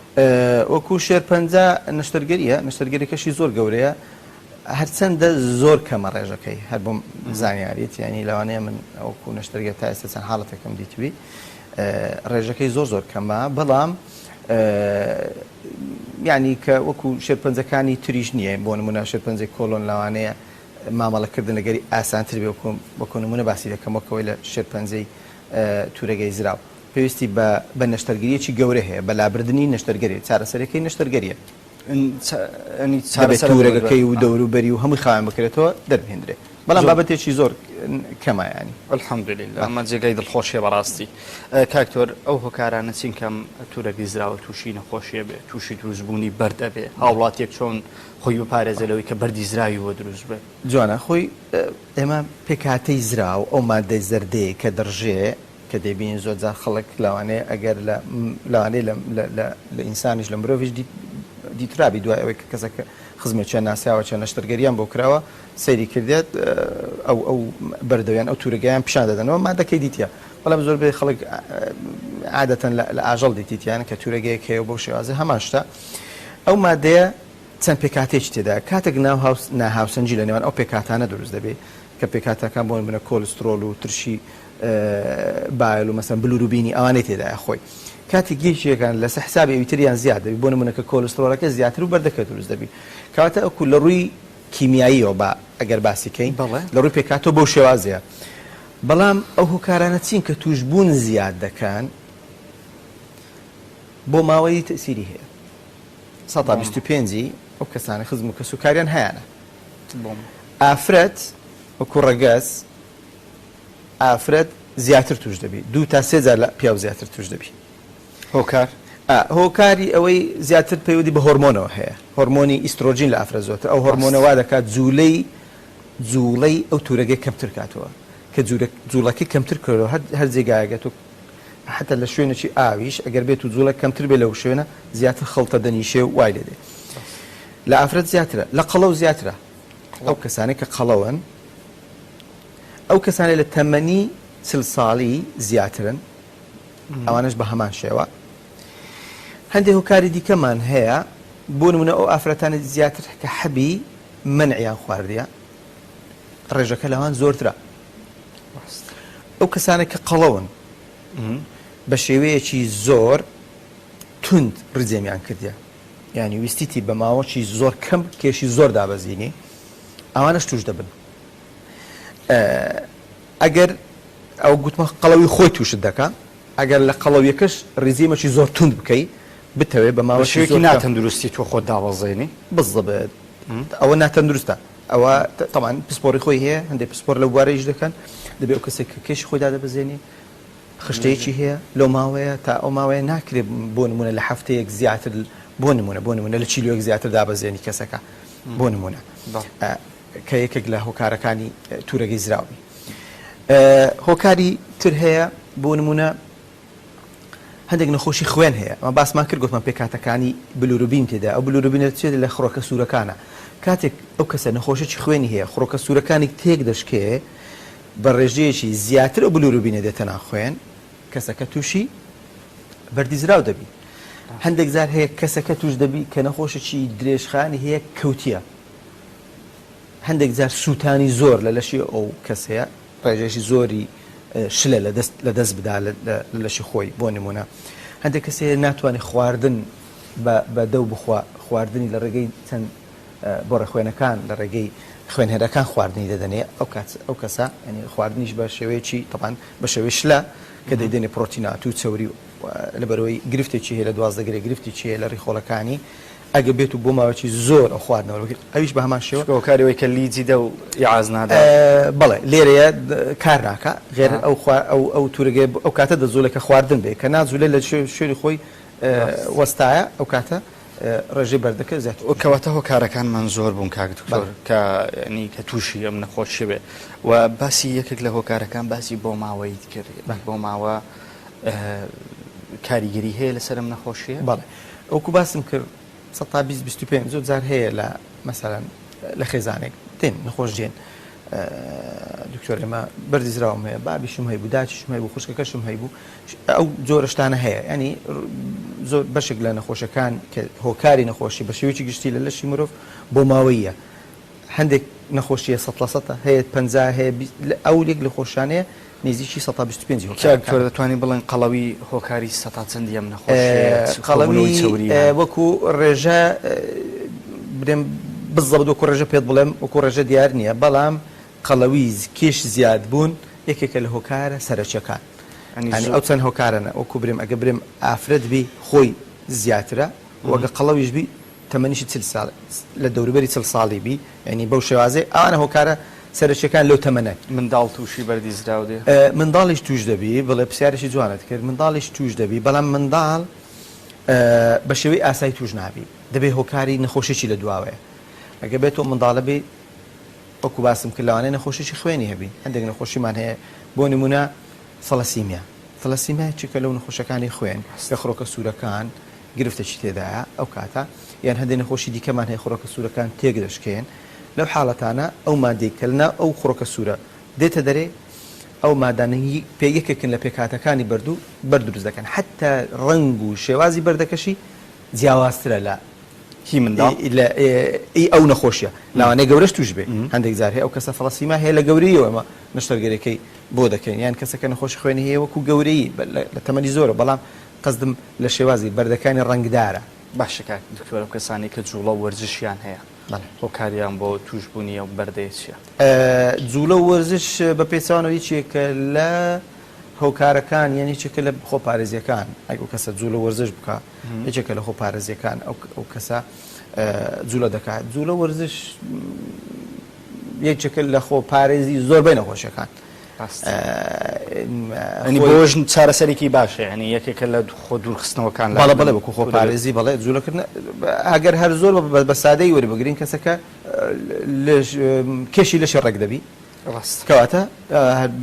وەکو شێرپەنجە نەشتەرگەریەکەشی زۆر گەورەیە هەرچەندە زۆر کەمە ڕێژەکەی هەر بۆم زانیاریت ینی لەوانەیە من ئەوکو نەشتەرگە تا ئێستا چەند حاڵەتێکم دیتوی ڕێژەکەی زۆر زۆر کەمە بەڵام یعنی کە وەکو شێرپەنجەکانی تریش نییە بۆ نمونە شێرپەنجەی کۆلۆن لەوانەیە مامەڵەکردن لەگەری ئاسانتر بێ وەکو نمونە باسی دەکەم وەکەوەی لە شێرپەنجەی تورەگەی زراو پێویستی بە نەشتەرگریەکی گەورە هەیە بە لابردننی نەشتەرگەری چارەسەرەکەی نەشتەرگەریە تورەگەکەی و دەوروبەری و هەمووی خاوێن بکرێتەوە دەربهێنرێ بەڵام بابەتێکی زۆر کەمایانی الحەمدولله ئەمە جێگای دڵخۆشیە بەڕاستی کاکتۆر ئەو هۆکارانە چین کەم تورەگەی زراوە تووشی نەخۆشیە بێ تووشی دروستبوونی بەرد ئەبێ هاوڵاتێک چۆن خۆی بپارێزەلەوەی کە بەردی زراوی بۆ دروست بێت جوانە خۆی ئێمە پێکاتەی زراو ئەو مادەی زەردەیە کە دەڕژێ کە دەبین زۆرجار خەڵک لەوانەیە ئەگەر لەوانەیە لە ئینسانیش لە مرۆڤش دیترابی دوای ئەوەی کە کەسەکە خزمێکیان ناسیاوە چەند نەشتەرگەریان بۆ کراوە سەیری کردێت ئەو بەردەویان ئەو تورەگەیان پیشان دەدەنەوە مادەکەی دیتە بەڵام زۆر بێ خەڵک عادەتەن لە ئاژەڵ دیتیان کە تورەگەیەک هەیە بۆ شێوازە هەمان شتە ئەو مادەیە چەند پێکاتێکی تێدا کاتێک ناهاوسەنجی لە نێوان ئەو پێکاتانە دروست دەبێت کە پێکاتەکان بۆ منە کۆلسترۆل و ترشی بایل و مەسەن بلوروبینی ئەوانەی تێدایە خۆی کاتی گیشیەکان لەسەر حسابی ئەویتریان زیاد دەبی بۆ نمونە کە کۆلسترۆلەکە زیاتر و بەردەکە دروست دەبی کەواتە ئەوکو لە ڕووی کیمیاییەوە بە ئەگەر باسیکەین لە ڕووی پێکاتەوە بەو شێوازەیە بەڵام ئەو هۆکارانە چین کە توشبوون زیاد دەکەن بۆ ماوەی تەسیری هەیە 125 ئەو کەسانی خزم و کەسوکاریان هەیەە ئافرەت وەکو ڕەگەز ئافرەت زیاتر توش دەبی 2 تا 3 جار لە پیاو زیاتر توش دەبی هۆکار هۆکاری ئەوەی زیاتر پەیوەدی بە هۆرمۆنەوە هەیە هۆرمۆنی ئیسترۆژین لە ئافرەت زۆرتر ئەو هۆرمۆنەوا دەکات جوولەی ئەو تورەگەی کەمتر کاتەوە کە جوولەکەی کەمتر کردەوە هەر جێگایەگەت و حتا لە شوێنێکی ئاویش ئەگەر بێت و جوولە کەمتر بێ لەو شوێنە زیاتر خەڵتە دەنیشێ و وای لێ دێ لە ئافرەت زیاترە لە قەڵەو زیاترە ئەو کەسانی کە قەڵەون ئەو کەسانی لە تەمەنی 40 ساڵی زیاترن ئەوانش بە هەمان شێوە هەندێک هۆکاری دیکەمان هەیە بۆ نمونە ئەو ئافرەتانی زیاتر کە حەبی منعیان خواردیە ڕێژەکە لەوان زۆرترە ئەو کەسانە کە قەڵەون بە شێوەیەکی زۆر تند ڕزێمیان کردیە یعنی ویستیتی بە ماوەکی زۆر کەم کێشی زۆر دابەزینی ئەوانش توش دەبن ئەگەر ئەو گوتمە قەڵەوی خۆی تووشت دەکات ئەگەر لە قەڵەویەکەش ڕزیمەکی زۆر تند بکەیت بتەوێت بە ماوەشێکی ناتەندروستی تۆ خۆت داوەزێنی بزەبێت ئەوە ناتەندروستە ئەوە تەمان پسپۆری خۆی هەیە هەندێک پسپۆر لە بوارەیش دەکەن دەبێت ئەو کەسێک کە کێشی خۆی دادەبەزێنی خشتەیەکی هەیە لەو ماوەیە تا ئەو ماوەیە ناکرێت بۆ نمونە لە هەفتەیەک زیاتر بۆ نمونە لە چیلۆیەک زیاتر دابەزێنی کەسەکە بۆ نمونە کە یەکێک لە هۆکارەکانی تورەگەی زراوی هۆکاری تر هەیە بۆ نمونە هەندێک نەخۆشی خوێن هەیە ئەمە باسمان کرد گوتمان پێکاتەکانی بلوروبین تێدا ئەو بلوروبینە چێت لە خڕۆکە سوورەکانە کاتێک ئەو کەسە نەخۆشیی خوێنی هەیە خڕۆکە سوورەکانی تێک دەشکێ بە ڕێژەیەکی زیاتر ئەو بلوروبینە دێتە ناخوێن کەسەکە تووشی بەردی زراو دەبی هەندێک زار هەیە کەسەکە توش دەبی کە نەخۆشێکی درێژخانی هەیە کەوتیە هەندێک زار سووتانی زۆر لە لەشی ئەو کەسەیە ڕێژێکی زۆری شلە لە دەست بدا لە لەشی خۆی بۆ نمونە هەندێک کەسێ ناتوانێت خواردن بە دەو بخوا خواردنی لە ڕێگەی چەند بۆ ڕێخوێنەکان لە ڕێگەی خوێنهێرەکان خواردنی دەدەنێ ئەو کەسە ینی خواردنیش بە شێوەیەکی تەبان بە شێوەی شلە کە دەیدێنێ پرۆتینات و چەوری لەبەرەوەی گرفتێکی هەیە لە دوازدەگرێ گرفتێکی هەیە لە ڕیخۆڵەکانی ئەگە بێت و بۆ ماوەی زۆر ئەو خواردنەوە ئەویش بە هەمان شێوە هۆکاریەوەی کە لیجی دە و یاعاز نادا بەڵێ لێرەیە کار ناکە غێر ئەو تورگێ ئەو کاتە دەزۆلەکە خواردن بێ کە نازولێ لە شوێری خۆی وەستایە ئەو کاتە ڕێژەی بەردەکە زیات کەواتە هۆکارەکانمان زۆر بوون کاک دکتۆر کە تووشی ئەم نەخۆشی بێ و باسی یەکێک لە هۆکارەکان باسی بۆ ماوەی کرد بۆ ماوە کاریگەری هەیە لەسەر ئەم نەخۆشیە بەڵێ ئەوکو باسم کرد 125 زۆر جار هەیە لە مەسەلەن لە خێزانێک دێن نەخۆش دێن دکتۆر ئێمە بەردی زراوم هەیە بابیشم هەیە بوو داچیشم هەیە بوو خوشکەکەشم هەیە بوو ئەو جۆرەشتانە هەیە ینی زۆر بەشێک لە نەخۆشەکان کە هۆکاری نەخۆشی بە شێوەیەکی گشتی لە لەشی مرۆڤ بۆ ماوەیە هەندێک نەخۆشیە 100% هەیە 50 هەیە ئەو لێک لە خۆشانەیە نزیکی 125 کاکتۆر دەتوانین بڵێن قەڵەوی هۆکاری سەتا چەندی ئەم نەخۆشیە قەڵەوی وەکو ڕێژە برێم بزەبت وەکو ڕێژە پێت بڵێم وەکو ڕێژە دیار نییە بەڵام قەڵەوی کێش زیاد بوون یەکێکە لە هۆکارە سەرچەکان ئەو چەند هۆکارەنە وەکو برێم ئەگە برێم ئافرەت بی خۆی زیاترە وەگە قەڵەویش بی تەمەنیشی 40 ساڵ لە دەوروبەری 40 ساڵی بی ینی بەو شێوازەی ئەوانە هۆکارە سەرچەکان لەو تەمەنە منداڵ تووشی بەردیزراو دێ منداڵیش توش دەبی بڵێ پرسیارێکی جوانت کرد منداڵیش توش دەبی بەڵام منداڵ بە شێوەی ئاسایی توش نابی دەبێ هۆکاری نەخۆشیی لە دواوەیە ئەگە بێت تۆ منداڵە بێ وەکو باسم کرد لەوانەیە نەخۆشیی خوێنی هەبی هەندێک نەخۆشیمان هەیە بۆ نمونە فەلەسیمیا چکە لەو نەخۆشەکانی خوێن کە خڕۆکە سوورەکان گرفتەی تێدایە ئەو کاتە یان هەندێک نەخۆشی دیکەمان هەیە خڕۆکە سوورەکان تێک دەشکێن لەو حاڵەتانە ئەو مادێککەلنا ئەو خڕۆکە سوورە دێتە دەرێ ئەو مادانەی پێیەکێکن لە پێکاتەکانی بەردروست دەکەن حتا ڕنگ و شێوازی بەردەکەشی جیاوازترە لە هی منداڵ ئەو نەخۆشیە لاوانەیە گەورەش توش بێ هەندێک جار هەیە ئەو کەسە فەڵەسیما هەیە لە گەورەیەوە ئەمە نەشتەرگەرەکەی بۆ دەکەین یان کەسەکە نەخۆشی خوێنی هەیە وەکو گەورەی لە تەمەنی زۆرە بەڵام قەزدم لە شێوازی بەردەکانی ڕنگدارە باشەکە دکتۆرە کەسانی کە جوڵە وەرزشیان هەیە هۆکاریان بۆ توشبوونی ئەو بەردەیە چیە جوولە وەرزش بە پێچوانەوەی چیەکە لە هۆکارەکان یعنی چێکە لە خۆپارێزیەکان ئەو کەسە جوولە وەرزش بکە یەکێکە لە خۆپارێزیەکان ئەو کەسە جوولە دەکات جوولە وەرزش یەکێکە لە خۆپارێزی زۆربەی نەخۆشیەکان ئەنی بۆژ چارەسەرێکی باشە ینی یەکێکە لە خۆ دوورخستنەوەکان بەڵە بڵێ بکو خۆپارێزی بەڵێ جوولەکردن ئەگەر هەر زۆر بە سادەی وەربگرین کەسەکە کێشی لەشی ڕێک دەبی کەواتە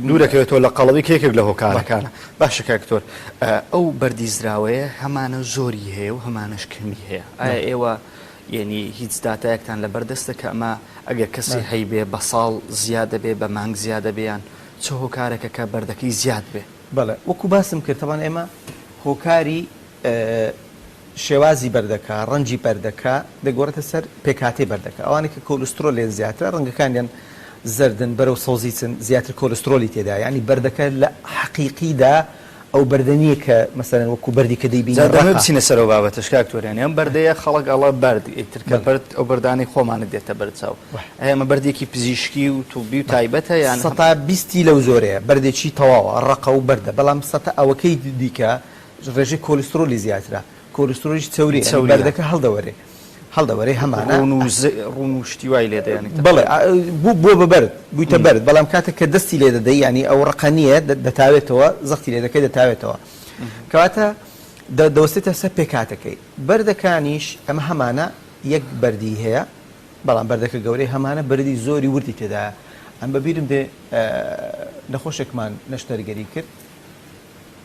دوورەکەوێتەوە لە قەڵەوی کێکێک لە هۆکارەکانە باشە کاکتۆر ئەو بەردیزراوەیە هەمانە زۆری هەیە و هەمانەش کەمی هەیە ئایا ئێوە یعنی هیچ داتایەکتان لە بەردەستە کە ئەمە ئەگەر کەسی هەیبێ بە ساڵ زیادە بێ بە مانگ زیادە بێیان چه هۆکارێکە کە بەردەکەی زیاد بێ بەڵێ وەکو باسم کرد تەوان ئێمە هۆکاری شێوازی بەردەکە ڕەنجی بەردەکە دەگۆڕێتە سەر پێکاتی بەردەکە ئەوانێک کە کۆلسترۆل لێن زیاترە ڕەنگەکانیان زەردن بەرەو سەوزی چن زیاتر کۆلسترۆلی تێدا ینی بەردەکە لە حەقیقیدا ئەو بەردەنیە کە مەسەرەن وەکو بەردی کە دەیبینە بچینە سەرەوە بابەتەش کاکتۆریان ئەم بەردەیە خەڵک ئەڵە بەرد ئیترکە بەرد ئەو بەردانی خۆمانە دێتە بەرچاو ئەمە بەردێکی پزیشکی و توبی و تایبەتە یان 120 لەو زۆرەیە بەردێکی تەواوە ڕقە و بەردە بەڵام ئەوەکەی دیکە ڕێژەی کۆلسترۆلی زیاترە کۆلسترۆلیش چەوری بەردەکە هەڵدەوەرێ هەمانە ڕوون و شتی وای لێ دەیانی بڵێ بۆ بەبرد بوویتە بەرد بەڵام کاتێک کە دەستی لێ دەدەی ینی ئەو ڕقەنیە دەتاوێتەوە زەختی لێ دەکەی دەتاوێتەوە کەواتە دەوەستێتە سەر پێکاتەکەی بەردەکانیش ئەمە هەمانە یەک بەردی هەیە بەڵام بەردەکە گەورەی هەمانە بەردی زۆری وردی تێدایە ئەم بەبیرم دێ نەخۆشێکمان نەشتەرگەری کرد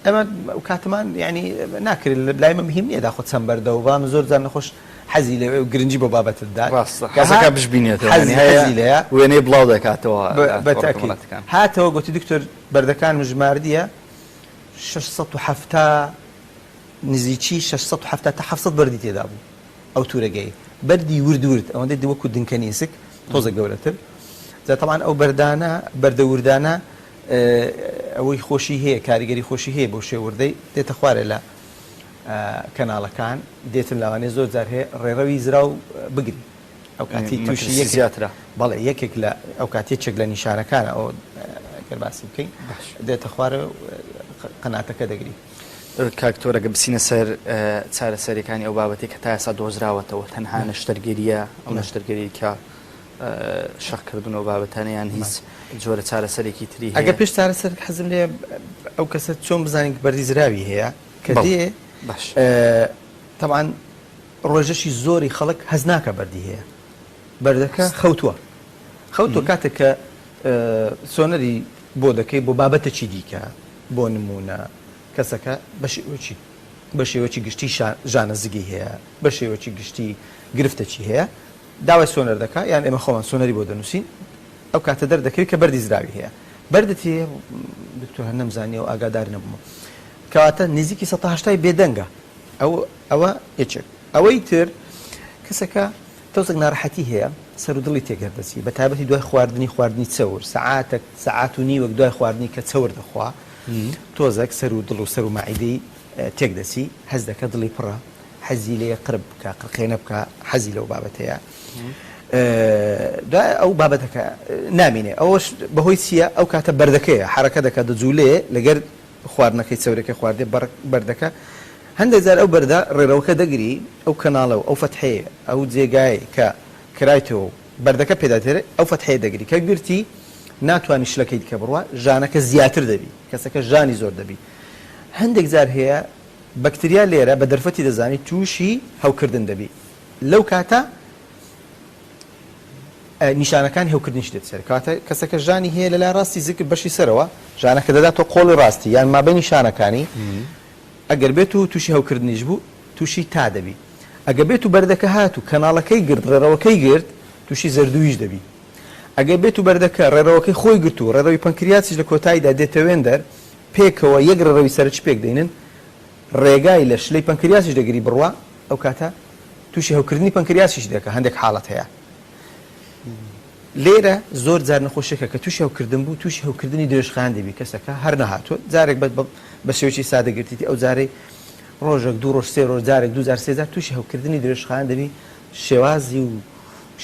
ئەمە کاتمان ینی ناکرد لای مە مهم نییە داخۆ چەند بەردە و بەڵام زۆر جار نەخۆش حەزی لێ و گرنگی بۆ بابەتدا کەسەکە بشبینێتەوە وێنەی بڵاو دەکاتەوە بەتاکید هاتەوە گوتی دکتۆر بەردەکان ژماردیە 670 نزیکی 670 تا 700 بەردی تێدا بوو ئەو توورەگەی بەردی ورد ئەوەندەی وەکو دنکەنیسک تۆزە گەورەتر زاتەمان ئەو بەردانە بەردە وردانە ئەوەی خۆشی هەیە کاریگەری خۆشی هەیە بۆ شێوردەی دێتە خوارێ لە کەناڵەکان دێتن لاوانێ زۆر جار هەیە ڕێڕەوی زرا و بگری ئەو کاتی تووشی زیاترە بەڵێ یەکێک لە ئەو کاتی چێک لە نیشانەکانە ئەو گەرباسی بکەین دێتە خوارە قەناتەکە دەگری کاکتۆرەگە بچینە سەر چارەسەریەکانی ئەو بابەتی کە تا ئێستا دۆزراوەتەوە تەنها نەشتەرگەریە ئەو نەشتەرگەری کە شەڕکردن و بابەتانیان هیچ جۆرە چارەسەرێکی تری ئەگە پێش چارەسەر حەزم لێ ئەو کەسە چۆن بزانین بەردی زراوی هەیە کە دێ طبعا ڕۆژەشی زۆری خەڵک هەز ناکە بەردی هەیە بەردەکە خەوتوە کاتێک کە سۆنەری بۆ دەکەی بۆ بابەتەکی دیکە بۆ نمونە کەسەکە بە شێوەی گشتی ژانەزگی هەیە بە شێوەی گشتی گرفتەکی هەیە داوای سۆنەر دەکات یان ئێمە خۆمان سۆنەری بۆ دەنووسین ئەو کاتە دەردەکەوی کە بەردی زراوی هەیە بەردەتی دکتۆر هەر نەمزانی و ئاگادار نەبووم کەواتە نزیکی 180 بێدەنگە ئەوە یەکێک ئەوەی تر کەسەکە تەوزێک ناڕەحەتی هەیە سەر و دڵی تێگەردەچی بە تایبەتی دوای خواردنی چەور سەعات و نیوەک دوای خواردنی کە چەور دەخوا تۆزێک سەر و دڵ و سەر و ماعیدەی تێک دەچی حەز دەکە دڵی پڕە حەزی لێ قرب بکە قڕقێنە بکە حەزی لەو بابەتەیە دوای ئەو بابەتەکە نامینێ ئەوەش بەهۆی چییە ئەو کاتە بەردەکەیە حرەکە دەکات دەجوولێ لەگەر خواردنەکەی چەورەکە خواردێ بەردەکە هەندێک جار ئەو بەردە ڕێڕەوەکە دەگری ئەو کەناڵە و ئەو فەتحەیە ئەو جێگای کە کرایتەوە بەردەکە پێداتێرە ئەو فەتحەیە دەگری کە گرتی ناتوانانی شلەکەی دیکە بڕوە ژانەکە زیاتر دەبی کەسەکە ژانی زۆر دەبی هەندێک جار هەیە بەکتریا لێرە بە دەرفەتی دەزانی تووشی هەوکردن دەبی لەو کاتە نیشانەکانی هەوکردنیش دێت سەر کاتە کەسەکە ژانی هەیە لە لای ڕاستی زیکر بەشی سەرەوە ژانەکە دەداتەوە قۆڵی ڕاستی یان مابەی نیشانەکانی ئەگەر بێت و تووشی هەوکردنیش بوو تووشی تا دەبی ئەگە بێت و بەردەکە هات و کەناڵەکەی گرت ڕێڕەوەکەی گرت تووشی زەردوویش دەبی ئەگەر بێت و بەردەکە ڕێڕەوەکەی خۆی گرت و ڕێڕەوی پەنکریاسیش لە کۆتاییدا دێتەوێن دەر پێکەوە یەک ڕێڕەوی سەرچ پێک دەینن ڕێگای لە شلەی پەنکریاسیش دەگری بڕوا ئەو کاتە تووشی هەوکردنی پەنکریاسیش دەکە هەندێک حاڵەت هەیە لێرە زۆر جار نەخۆشیەکە کە تووشی هەوکردن بوو تووشی هەوکردنی درێژخان دەبی کەسەکە هەر نەهاتوە جارێک بە شێوەی سادەگرتیتی ئەو جارەی ڕۆژێک دوو ڕۆژ سێ ڕۆژ جارێک 2003 تووشی هەوکردنی درێژخان دەبی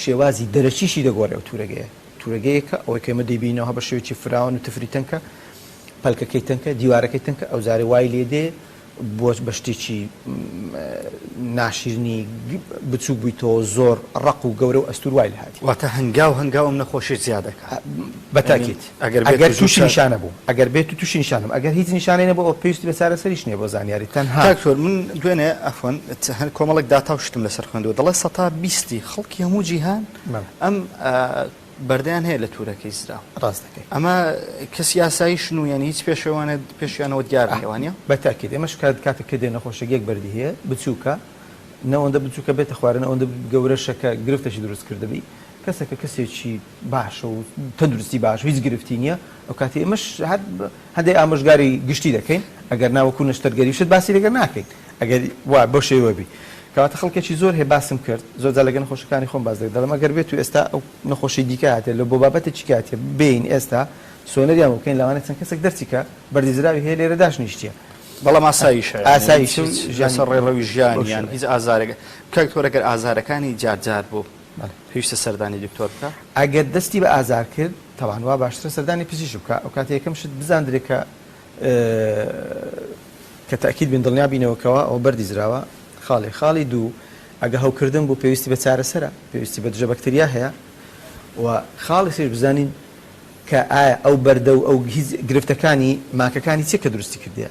شێوازی دەرەچیشی دەگۆڕێ و تورەگەیەکە ئەوەی کەمە دەبینەوە بە شێوەی فراون و تفری تەنکە پەلکەکەی تەنکە دیوارەکەی تەنکە ئەو جارێ وای لێ دێ بۆچ بە شتێکی ناشیرنی بچوو بوویتەوە زۆر ڕق و گەورە و ئەستور وای لە هاتی واتە هەنگاو ئەم نەخۆشی زیادەکە بەتاکیت ئەگەر تووشی نیشانە بوو ئەگەر بێت و تووشی نیشانم ئەگەر هیچ نیشانەی نەبوو ئەو پێویستی بە چارەسەریش نییە بۆ زانیاری تەنها کاکتۆر من دوێنێ ئەفۆن کۆمەڵێک داتا شتم لەسەر خوێندەوە دەڵێ 120 خەڵکی هەموو جیهان ئەم بەردەیان هەیە لە توورەکەی زرا ڕاست دەکەی ئەمە کەس یاساییشن و یعنی هیچ پێشەوانە پێشیانەوە دیارەوانە بەتاکیت ئێمەش کاتێک کە دێ نەخۆشەیەک بەردی هەیە بچووکە نەوەندە بچووکە بێتە خوارن ئەوەندە گەورەشەکە گرفتەشی دروست کردبی کەسێکە کەسێکی باشە و تەندروستی باش هیچ گرفتی نییە ئەو کاتی ئێمەش هەندێک ئامۆژگاری گشتی دەکەین ئەگەر ناوەکو نەشتەرگەریشت باسی لەگەر ناکەین ئەگەر وا بۆ شێوەبی کەواتە خەڵکێکی زۆر هەیە باسم کرد زۆر جا لەگەن نەخۆشەکانی خۆم باز دەڵێم ئەگەر بێت و ئێستا ئەو نەخۆشی دیکە هاتێ لە بۆ بابەتێکی کاتێ بین ئێستا سۆنەریان بکەین لەوانێت چەند کەسێک دەرچیکە بەردیزراوی هەیە لێرە داشنیشتە بەڵام ئاساییش لەسەر ڕێڵەوی ژیانیان هیچ ئازارێک کاکتۆرەگەر ئازارەکانی جارجار بوو پێویستە سەردانی دکتۆر بکە ئەگەر دەستی بە ئازار کرد تەوانوا باشترە سەردانی پزیشک بکە ئەو کاتە یەکەم شت بزاندرێت کە تاکید بین دڵنیا بینەوەکەوە ئەو بەردی زراوە خاڵی دوو ئەگە هەوکردن بوو پێویستی بە چارەسەرە پێویستی بە دژە بەکتریا هەیە و خاڵی سێش بزانین کە ئایا ئەو بەردە و ئەو هیچ گرفتەکانی ماکەکانی چێ کە دروستی کردیە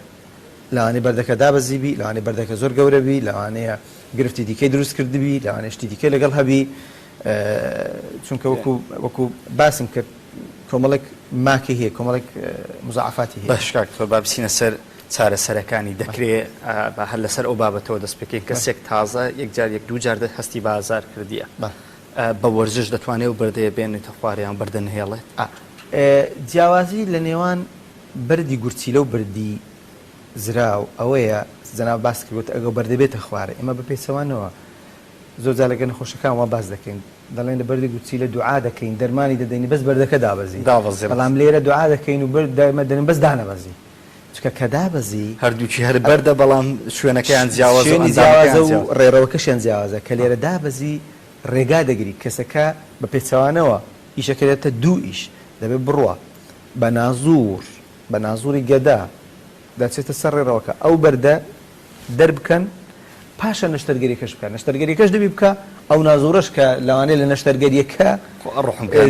لەوانەیە بەردەکە دابەزیبی لەوانەیە بەردەکە زۆر گەورەبی لەوانەیە گرفتی دیکەی دروست کردبی لەوانەیە شتی دیکەی لەگەڵ هەبی چونکە وەکو باسم کرد کۆمەڵێک ماکی هەیە کۆمەڵێک مزعفاتی هەیە باش کاکتۆر با بچینە سەر چارەسەرەکانی دەکرێت بە هەر لەسەر ئەو بابەتەوە دەست پێکەین کەسێک تازە یەکجار یەک دوو جار هەستی بە ئازار کردیە بە وەرزش دەتوانێت و بەردەیە بێنێتە خوارەیان بەردەن هێڵێت جیاوازی لە نێوان بەردی گورچیلە و بەردی زراو ئەوەیە جەناب باس کردوت ئەگە بەردەبێتە خوارە ئێمە بە پێچەوانەوە زۆر جار لەگەن نەخۆشەکان وا باز دەکەین دەڵێن لە بەردی گورچیلە دوعا دەکەین دەرمانی دەدەینی بەس بەردەکە دابەزی بەڵام لێرە دوعا دەکەین و دەمە دەنێن بەس دانەبەزی چکە کە دابەزی هەردووکی هەر بەردە بەڵام شوێنەکەیان جیاوازە و ڕێڕەوەکەشیان جیاوازە کە لێرە دابەزی ڕێگا دەگری کەسەکە بە پێچەوانەوە ئیشەکەێتە دوو ئیش دەبێت بڕوە بە نازوری گەدا دەچێتە سەر ڕێڕەوەکە ئەو بەردە دەربکەن پاشە نەشتەرگەریەکەش بکە نەشتەرگەریەکەش دەبی بکە ئەو نازوورەش کە لەوانەیە لە نەشتەرگەریەکە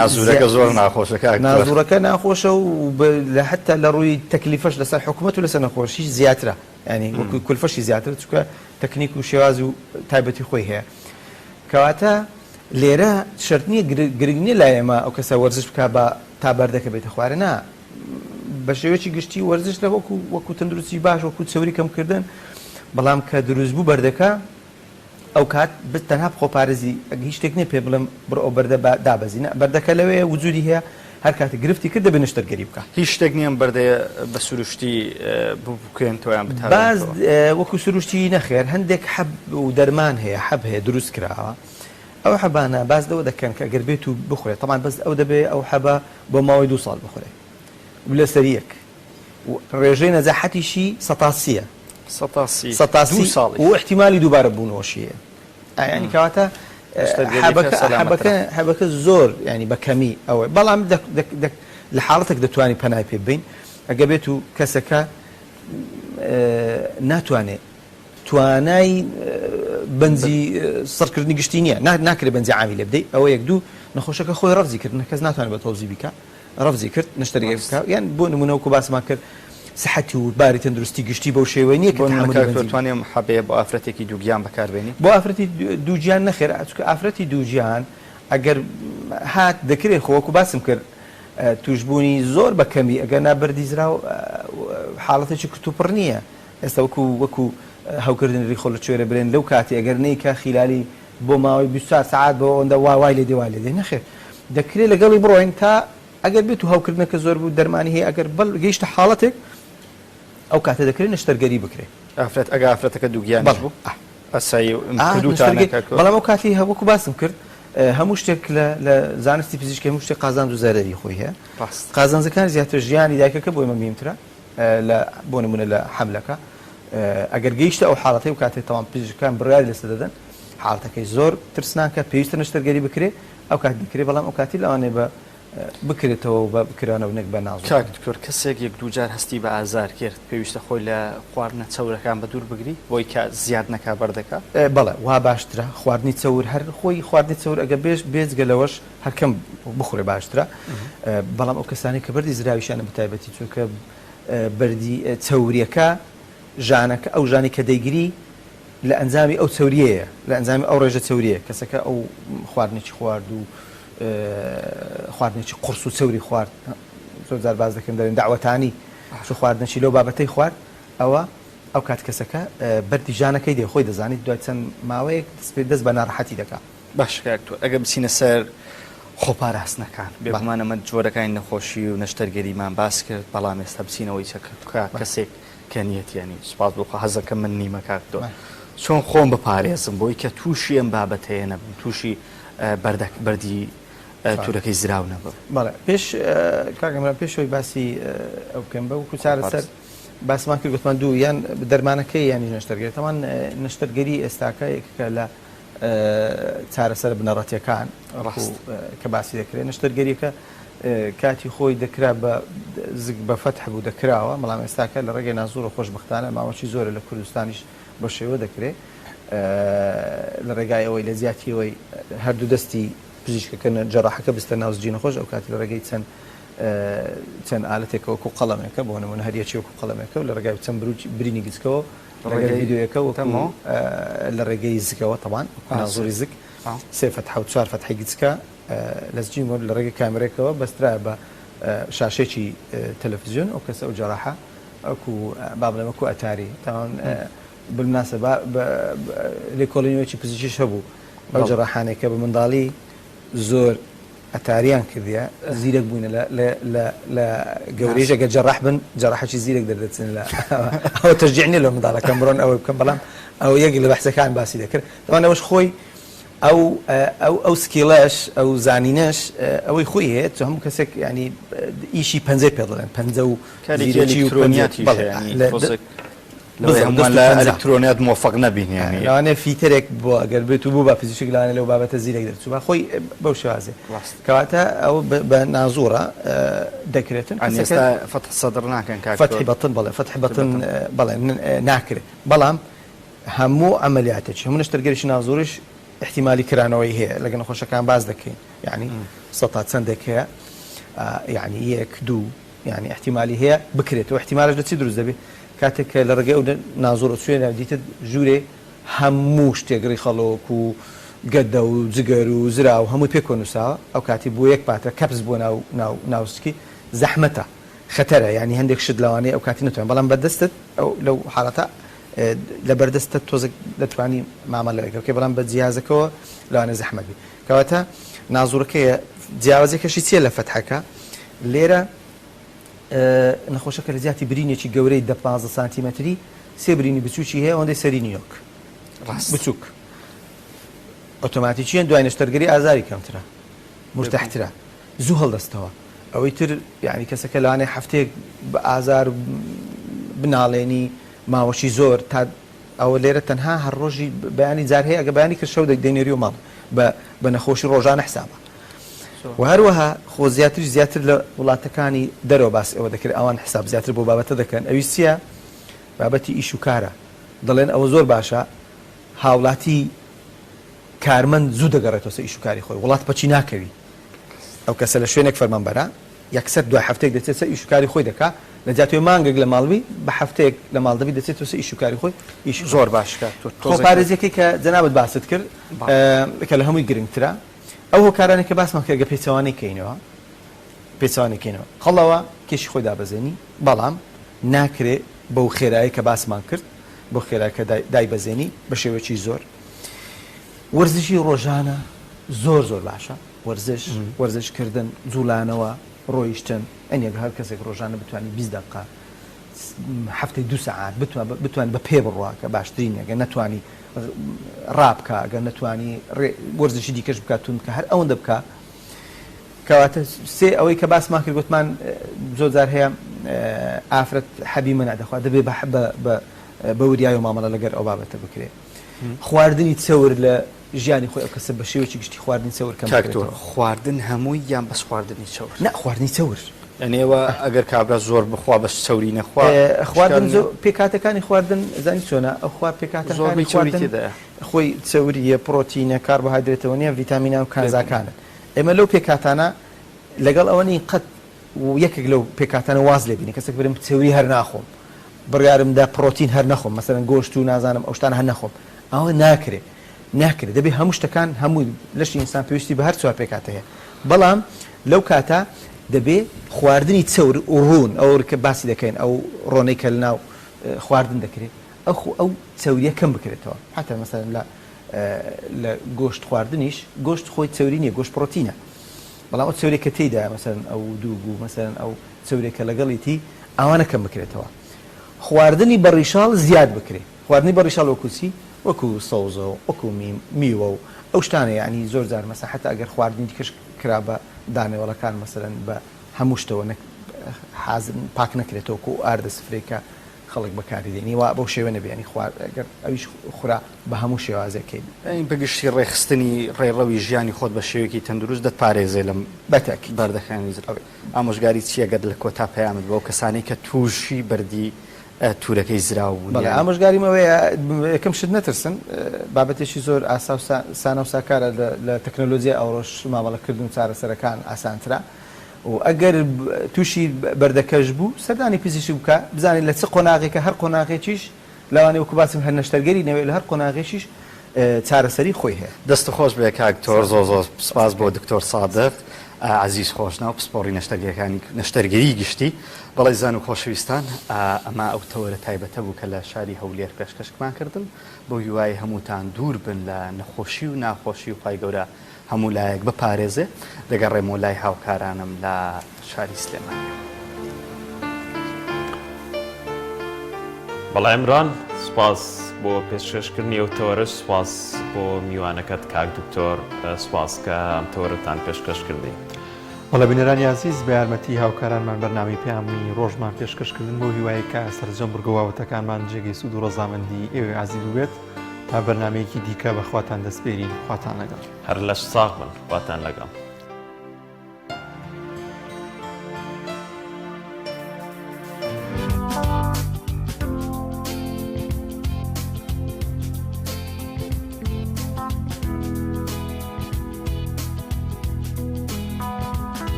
نازوورەکە زۆر ناخۆشەکە نازوورەکە ناخۆشە و لە حتا لە ڕووی تەکلیفەش لەسەر حکوومەت و لەسەر نەخۆشی زیاترە ینی وەکو کولفەشی زیاتر چکە تەکنیک و شێواز و تایبەتی خۆی هەیە کەواتە لێرە شەرت نییە گرنگنی لای ئێمە ئەو کەسە وەرزش بکە بە تا بەردەکە بێتە خوارە نا بە شێوەیەکی گشتی وەرزش لە وەکو تەندروستی باش وەکو چەوری کەمکردن بەڵام کە دروست بوو بەردەکە ئەو کات تەنها خۆپارێزی هیچ شتێک نیە پێ بڵم بڕ ئەو بەردە دابەزینە بەردەکە لەوەیە وجودی هەیە هەر کاتە گرفتی کرد دەبێ نەشتەرگەری بکە هیچ شتێک نییە بەردەیە بە سروشتی بکەن تۆیان بتا باز وەکو سروشتی نەخێر هەندێک حەب و دەرمان هەیە حەب هەیە دروست کراوە ئەو حەبانە باز لەوە دەکەن کە ئەگەر بێت و بخورێت تەمان بەس ئەو دەبێت ئەو حەبە بۆ ماوەی 2 ساڵ بخورێت لە سەریەک ڕێژەی نەجاحەتیشی سەتاسیە و احتیمالی دووبارە بوونەوەشیە ینی کەواتە حەبەکە زۆر ینی بەکەمی ئەوە بەڵام لە حاڵەتێک دەتوانانی پەنای پێ بین ئەگە بێت و کەسەکە ناتوانێت توانای بەنجی سەرکردنی گشتی نییە ناکرێت بەنجی عامی لێ بدەیت ئەوە 1 2 نەخۆشەکە خۆی ڕەفزی کردن کەس ناتوانێت بە تۆزی بیکە ڕەفزی کرد نەشتەرگەی بکە یان بۆ نمونەوەکو باسمان کرد سەحەتی و باری تەندروستی گشتی بەو شێوەیە نییە کە توانێم حەبەیە بۆ ئافرەتێکی دووگیان بەکاربێنی بۆ ئافرەتی دووگیان نەخێر چونکە ئافرەتی دووگیان ئەگەر هات دەکرێت خۆوەکو باسم کرد توشببوونی زۆر بەکەمی ئەگەر نابەردیزرا و حاڵەتێکی کتوپڕ نییە ئێستا وەکو هەوکردن ڕیخۆ لە کوێرە برێن لەو کاتی ئەگەر نیکە خیلالی بۆ ماوەی 24 ساعت بۆ ئەوەندە وای لێ دیوای لێ نەخێر دەکرێت لەگەڵی بڕۆین تا ئەگەر بێت و هەوکردنەکە زۆر بوو دەرمانی هەیە ئەگەر بەڵ گەیشتە حاڵەتێک ئەو کاتە دەکرێت نەشتەرگەری بکرێت ئەگە ئافرەتەکە دووگیان بوو بەڵام ئەو کاتی هەوەکو باسم کرد هەموو شتێک لە زانستی فیزیکی هەموو شتێک قازاند و زەرەری خۆی هەیە قازانجەکان زیاتر ژیانی دایکەکە بۆ ئێمە مهمترە بۆ نمونە لە حەملەکە ئەگەر گەیشتە ئەو حاڵەتی و کاتێک تەواو پزیشکان بڕیاری لەسەر دەدەن حاڵەتەکەی زۆر ترسناکە پێویستە نەشتەرگەری بکرێت ئەو کات دەکرێت بەڵام ئەو کاتی لەوانێ بە بکرێتەوە بە بکرانەوە نەک بە ناو دکتۆر کەسێک 1-2 جار هەستی بە ئازار کرد پێویستە خۆی لە خواردنە چەورەکان بە دوور بگری بۆی کە زیاد نەکا بەردەکە بەڵێ وا باشترە خواردنی چەور هەر خۆی خواردنی چەور ئەگە بێجگە لەوەش هەرکەم بخورێ باشترە بەڵام ئەو کەسانی کە بەردی زراویشانە بەتایبەتی چونکە بەردی چەوریەکە ژانەکە ئەو ژانی کە دەیگری لە ئەنجامی ئەو چەوریەیە لە ئەنجامی ئەو ڕێژە چەوریە کەسەکە ئەو خواردنێکی خوارد و خواردنێکی قرس و چەوری خوارد زۆر باز دەکەن دەرێن داوەتانی خواردنەکی لەو بابەتەی خوارد ئەو کات کەسەکە بەردی ژانەکەی دێ خۆی دەزانیت دوای چەند ماوەیەک دەست بە ناڕەحەتی دەکات باش کاکتۆر ئەگە بچینە سەر خۆپاراستنەکان بێگومانەمە جۆرەکانی نەخۆشی و نەشتەرگەریمان باس کرد بەڵام ئێستا بچینەوەی کەسێک کە نیەتیانی سوپاس بۆ هەزەکە من نیمە کاکتۆر چۆن خۆم بپارێزم بۆی کە تووشی ئەم بابەتەیە نەبم تووشی بەردی تورەکەی زراو نەبم بەڵێ پێش کاگەمران پێشەوەی باسی ئەو بکەم بەوەکو چارەسەر باسمان کرد گوتمان دوو یان دەرمانەکەی یانی نەشتەرگەری تەمان نەشتەرگەری ئێستاکە یەکێکە لە چارەسەر بنەڕەتیەکان کە باسی دەکرێت نەشتەرگەریەکە کاتی خۆی دەکرا بە فەتح بوو دەکراوە بەڵام ئێستاکە لە ڕێگەی نازوور و خۆشبەختانە ماوەی زۆرە لە کوردستانیش بە شێوە دەکرێت لە ڕێگای ئەوەی لە زیاتیەوەی هەردوو دەستی پزیشکەکە جەراحەکە بستە ناوزجی نەخۆش ئەو کاتی لە ڕێگەی چەند ئالەتێکەوە وەکو قەڵەمێکە بۆ نمونە هەریەکی وەکو قەڵەمێکە و لە ڕێگای چەند برینی گچکەوە ڕێگەی ڤیدیۆیەکە وەکەمەوە لە ڕێگەی زگەوە تەوان نازووری زگ سێ فەتح و 4 فەتحی گچکە لە زجی لە ڕێگەی کامێرێکەوە بەسترا بە شاشێکی تەلەڤیزیۆن ئەو کەسە ئەو جەراحە ئەوکو بابلەمەکو ئەتاری تاوان بالمناسبە لێکۆڵینەوەیکی پزیشکیش هەبوو ئەو جەراحانێکە بە منداڵی زۆر ئەتاریان کردیە زیرەک بووینە لە گەورەیەک ئەگەر جەراح بن جەراحەکی زیرەک دەردەچن لە ئەوە تەشجیع لە منداڵەکەم بڕۆن ئەوە بکەم بەڵام ئەو یەک لە بەحسەکان باسی دەکرد دەوان ئەوەش خۆی ئەو سکیلەش ئەو زانینەش ئەوەی خۆی هەیە چ هەموو کەسێک ینی ئیشی پەنجەی پێ دەڵێن پەنجە و ئەلکترۆنیات موفق نبینی لەوانێ فیترێک بۆ ئەگەر بێت و بوو بە فیزیک لەوانێ لەو بابەتە زیرێک دەرچوو خۆی بەو شێوازێ کەواتە ئەو بە نازوورە دەکرێتن فتح سەدر ناکەن فتحی بەتن بەڵێ فتحی بەتن بەڵێ ناکرێت بەڵام هەموو ئەمەلیاتێکی هەموو نەشتەرگەریشی نازووریش احتیمالی کرانەوەی هەیە لەگە نەخۆشەکان باز دەکەین یعنی سەتا چەندێک هەیە یعنی 1 2 یعنی احتیمالی هەیە بکرێتەوە احتیمالش لە چی دروست دەبێت کاتێک کە لە ڕێگەی ئەو نازۆرە سوێنە دیتە ژوورێ هەموو شتێگەڕی خەڵۆک و گەدە و جگەر و زرا و هەمووی پێکۆنووساوە ئەو کاتی بۆ یەک پاتە کەپس بۆ ناوسکی زەحمەتە خەتەرە ینی هەندێک شت لەوانەیە ئەو کاتی نتوانێت بەڵام بەدەستت ئەو لەو حاڵەتە لە بەردەستە تۆزێک دەتوانی مامەلەوەیکەکە بەڵام بە جیازەکەەوە لەوانە زەحمەت بی کەواتە نازوورەکەیە جیاوازێکەشی چیە لە فەتحەکە لێرە نەخۆشەکە لە زیاتی برینێکی گەورەی 15 سانتیمەتری سێ برینی بچووکی هەیە ئەوەندەی سەری نیویۆرک بچووک ئۆتۆماتیکیان دوای نەشتەرگەری ئازاری کەمترە مرتەحترە زوو هەڵدەستەوە ئەوەی تر یعنی کەسەکە لەوانێ هەفتەیەک بە ئازار بناڵێنی ماوەشی زۆر تا ئەوە لێرە تەنها هەر ڕۆژی بەیانی جار هەیە ئەگە بەیانی کرد شەو دەینێری و ماڵ بە نەخۆشی ڕۆژانە حسابە و هەروەها خۆ زیاتر لە وڵاتەکانی دەرەوە باس ئەوە دەکرێت ئەوان حساب زیاتر بۆ بابەتە دەکەن ئەوی چییە بابەتی ئیش و کارە دەڵێن ئەوە زۆر باشە هاوڵاتی کارمەند زوو دەگەڕێتەوە سەر ئیش و کاری خۆی وڵات بەچی ناکەوی ئەو کەسە لە شوێنێک فەرمانبەرە یەکسەر دوای هەفتەیەک دەچێت سەر ئیش و کاری خۆی دەکات لە جاتوێ مانگێک لە ماڵوی بە هەفتەیەک لە ماڵدەبی دەچێتەوە سەر ئیش و کاری خۆی ئیش زۆر باشکە خۆپارێزیەکەی کە جەنابەت باست کرد کە لە هەمووی گرنگترە ئەو هۆکارانێک کە باسمان کردگە پێچەوانەی کەینەوە خەڵەوە کێشی خۆی دابەزێنی بەڵام ناکرێ بەو خێرایی کە باسمان کرد بۆ خێرایکە دایبەزێنی بە شێوەیەکی زۆر وەرزشی ڕۆژانە زۆر باشە وەرزشکردن جوولانەوە ڕۆیشتن ئەنیەک هەر کەسێک ڕۆژانە بتوانانی 20 دقیقە هەفتەی 2 سەعات بتوان بە پێ بڕوا کە باشترین ئەگە نەتوانی ڕابکە ئەگەر نەتوانی وەرزشی دیکەش بکاتون کە هەر ئەوەندە بکە کەواتە سێ ئەوەی کە باسمان کرد گوتمان زۆرجار هەیە ئافرەت حەبی منە دەخوا دەبێ بە وریای و مامەڵە لەگەر ئەو بابەتە بکرێت خواردنی چەور لە ژیانی خۆی ئەو کەسە بە شێوەیەکی گشتی خواردنی چەور کەم خواردن هەمووی یان بەس خواردنی چەور نە خواردنی چەور ئەنێوە ئەگەر کابرا زۆر بخوا بەس چەوری نەخوا خواردن پێکاتەکانی خواردن زانی چۆنە ئەو خوا پێکاتەکانی خواردن خۆی چەوریە پرۆتینە کاربۆهایدرێتەوە نیە ڤیتامینە و کانزاکانن ئێمە لەو پێکاتانە لەگەڵ ئەوەنی قەت یەکێک لەو پێکاتانە واز لێ بینی کەسێک برم چەوری هەر ناخۆم بڕیارمدا پرۆتین هەر نەخۆم مەسەرەن گۆشت و نازانم ئەو شتانە هەر نەخۆم ئەوە ناکرێت دەبێت هەموو شتەکان هەموو لەشی ئینسان پێویستی بە هەر چوار پێکاتە هەیە بەڵام لەو کاتە دەبێت خواردنی چەور و ڕوون ئەو کە باسی دەکەین ئەو ڕۆنەی کە لەناو خواردن دەکرێت ئەو چەوریە کەم بکرێتەوە حتا مەسەرەن لە گۆشت خواردنیش گۆشت خۆی چەوری نیە گۆشت پرۆتینە بەڵام ئەو چەورێک کە تێیدا مەسەرەن ئەو دووگو مەسەرەن ئەو چەورێکە لەگەڵیتی ئەوانە کەم بکرێتەوە خواردنی بەڕیشاڵ زیاد بکرێت خواردنی بەڕیشاڵ وەکوچی وەکو سەوزە و وەکو میوە و ئەو شتانە یعنی زۆر جار مەسە حتا ئەگەر خواردنی دیکەش کرا بە دانێوەڵەکان مەسەرەن بە هەموو شتەوە حازم پاک نەکرێتەوە و ئاردە سفرێکە خەڵک بەکاری دێنی وا بەو شێوە نەبێنی ئەگەر ئەویش خورا بە هەموو شێوازەکەی بەگشتی ڕێخستنی ڕێڕەوی ژیانی خۆت بە شێوەیەکی تەندروست دەتپارێزێ لەم بەتەکی بەردەخانی ئامۆژگاری چیەگەر لە کۆتا پەیامت بۆ کەسانی کە تووشی بەردی تورەکەی زراو بوون ئامۆژگاریمەوەیە یەکەم شت نەترسن بابەتێکی زۆر ئاسا و سانە و ساکارە لە تەکنۆلۆژیای ئەوڕۆژ مامەڵەکردن و چارەسەرەکان ئاسانترە و ئەگەر تووشی بەردەکەش بوو سەردانی پزیشکی بکە بزانین لە چ قۆناغێکە هەر قۆناغێکیش لەوانێ وەکو باسم هەر نەشتەرگەری نەوێت لە هەر قۆناغێکیش چارەسەری خۆی هەیە دەست خۆش بێ کاکتۆر زۆر سپاس بۆ دکتۆر سادق عزیز خۆشنا و پسپۆڕی نەشتەرگەکانی نەشتەرگەری گشتی بەڵێ زان و خۆشەویستان ئەمە ئەو تەوەرە تایبەتە بوو کە لە شاری هەولێر پێشکەشمان کردن بۆ هیوای هەمووتان دوور بن لە نەخۆشی و ناخۆشی و پای گەورە هەموو لایەک بپارێزێ دەگەڕێمەوە لای هاوکارانم لە شاری سلێمانی بەڵای ئەمران سوپاس بۆ پێشکەشکردنی ئەو تەوەرە سوپاس بۆ میوانەکەت کاک دکتۆر سوپاس کە ئەم تەوەرەتان پێشکەش کردی وڵە بینەرانی عزیز بە یارمەتی هاوکارانمان بەرنامەی پەیامی ڕۆژمان پێشکەشکردن بۆ هیوایەکە سەرجەم بڕگەواوەتەکانمان جێگەی سوود و ڕەزامەندی ئێوە عزیز بێت تا بەرنامەیەکی دیکە بەخواتان دەستپێرین خواتان لەگەڵ هەر لەش ساغ بن خواتان لەگەڵ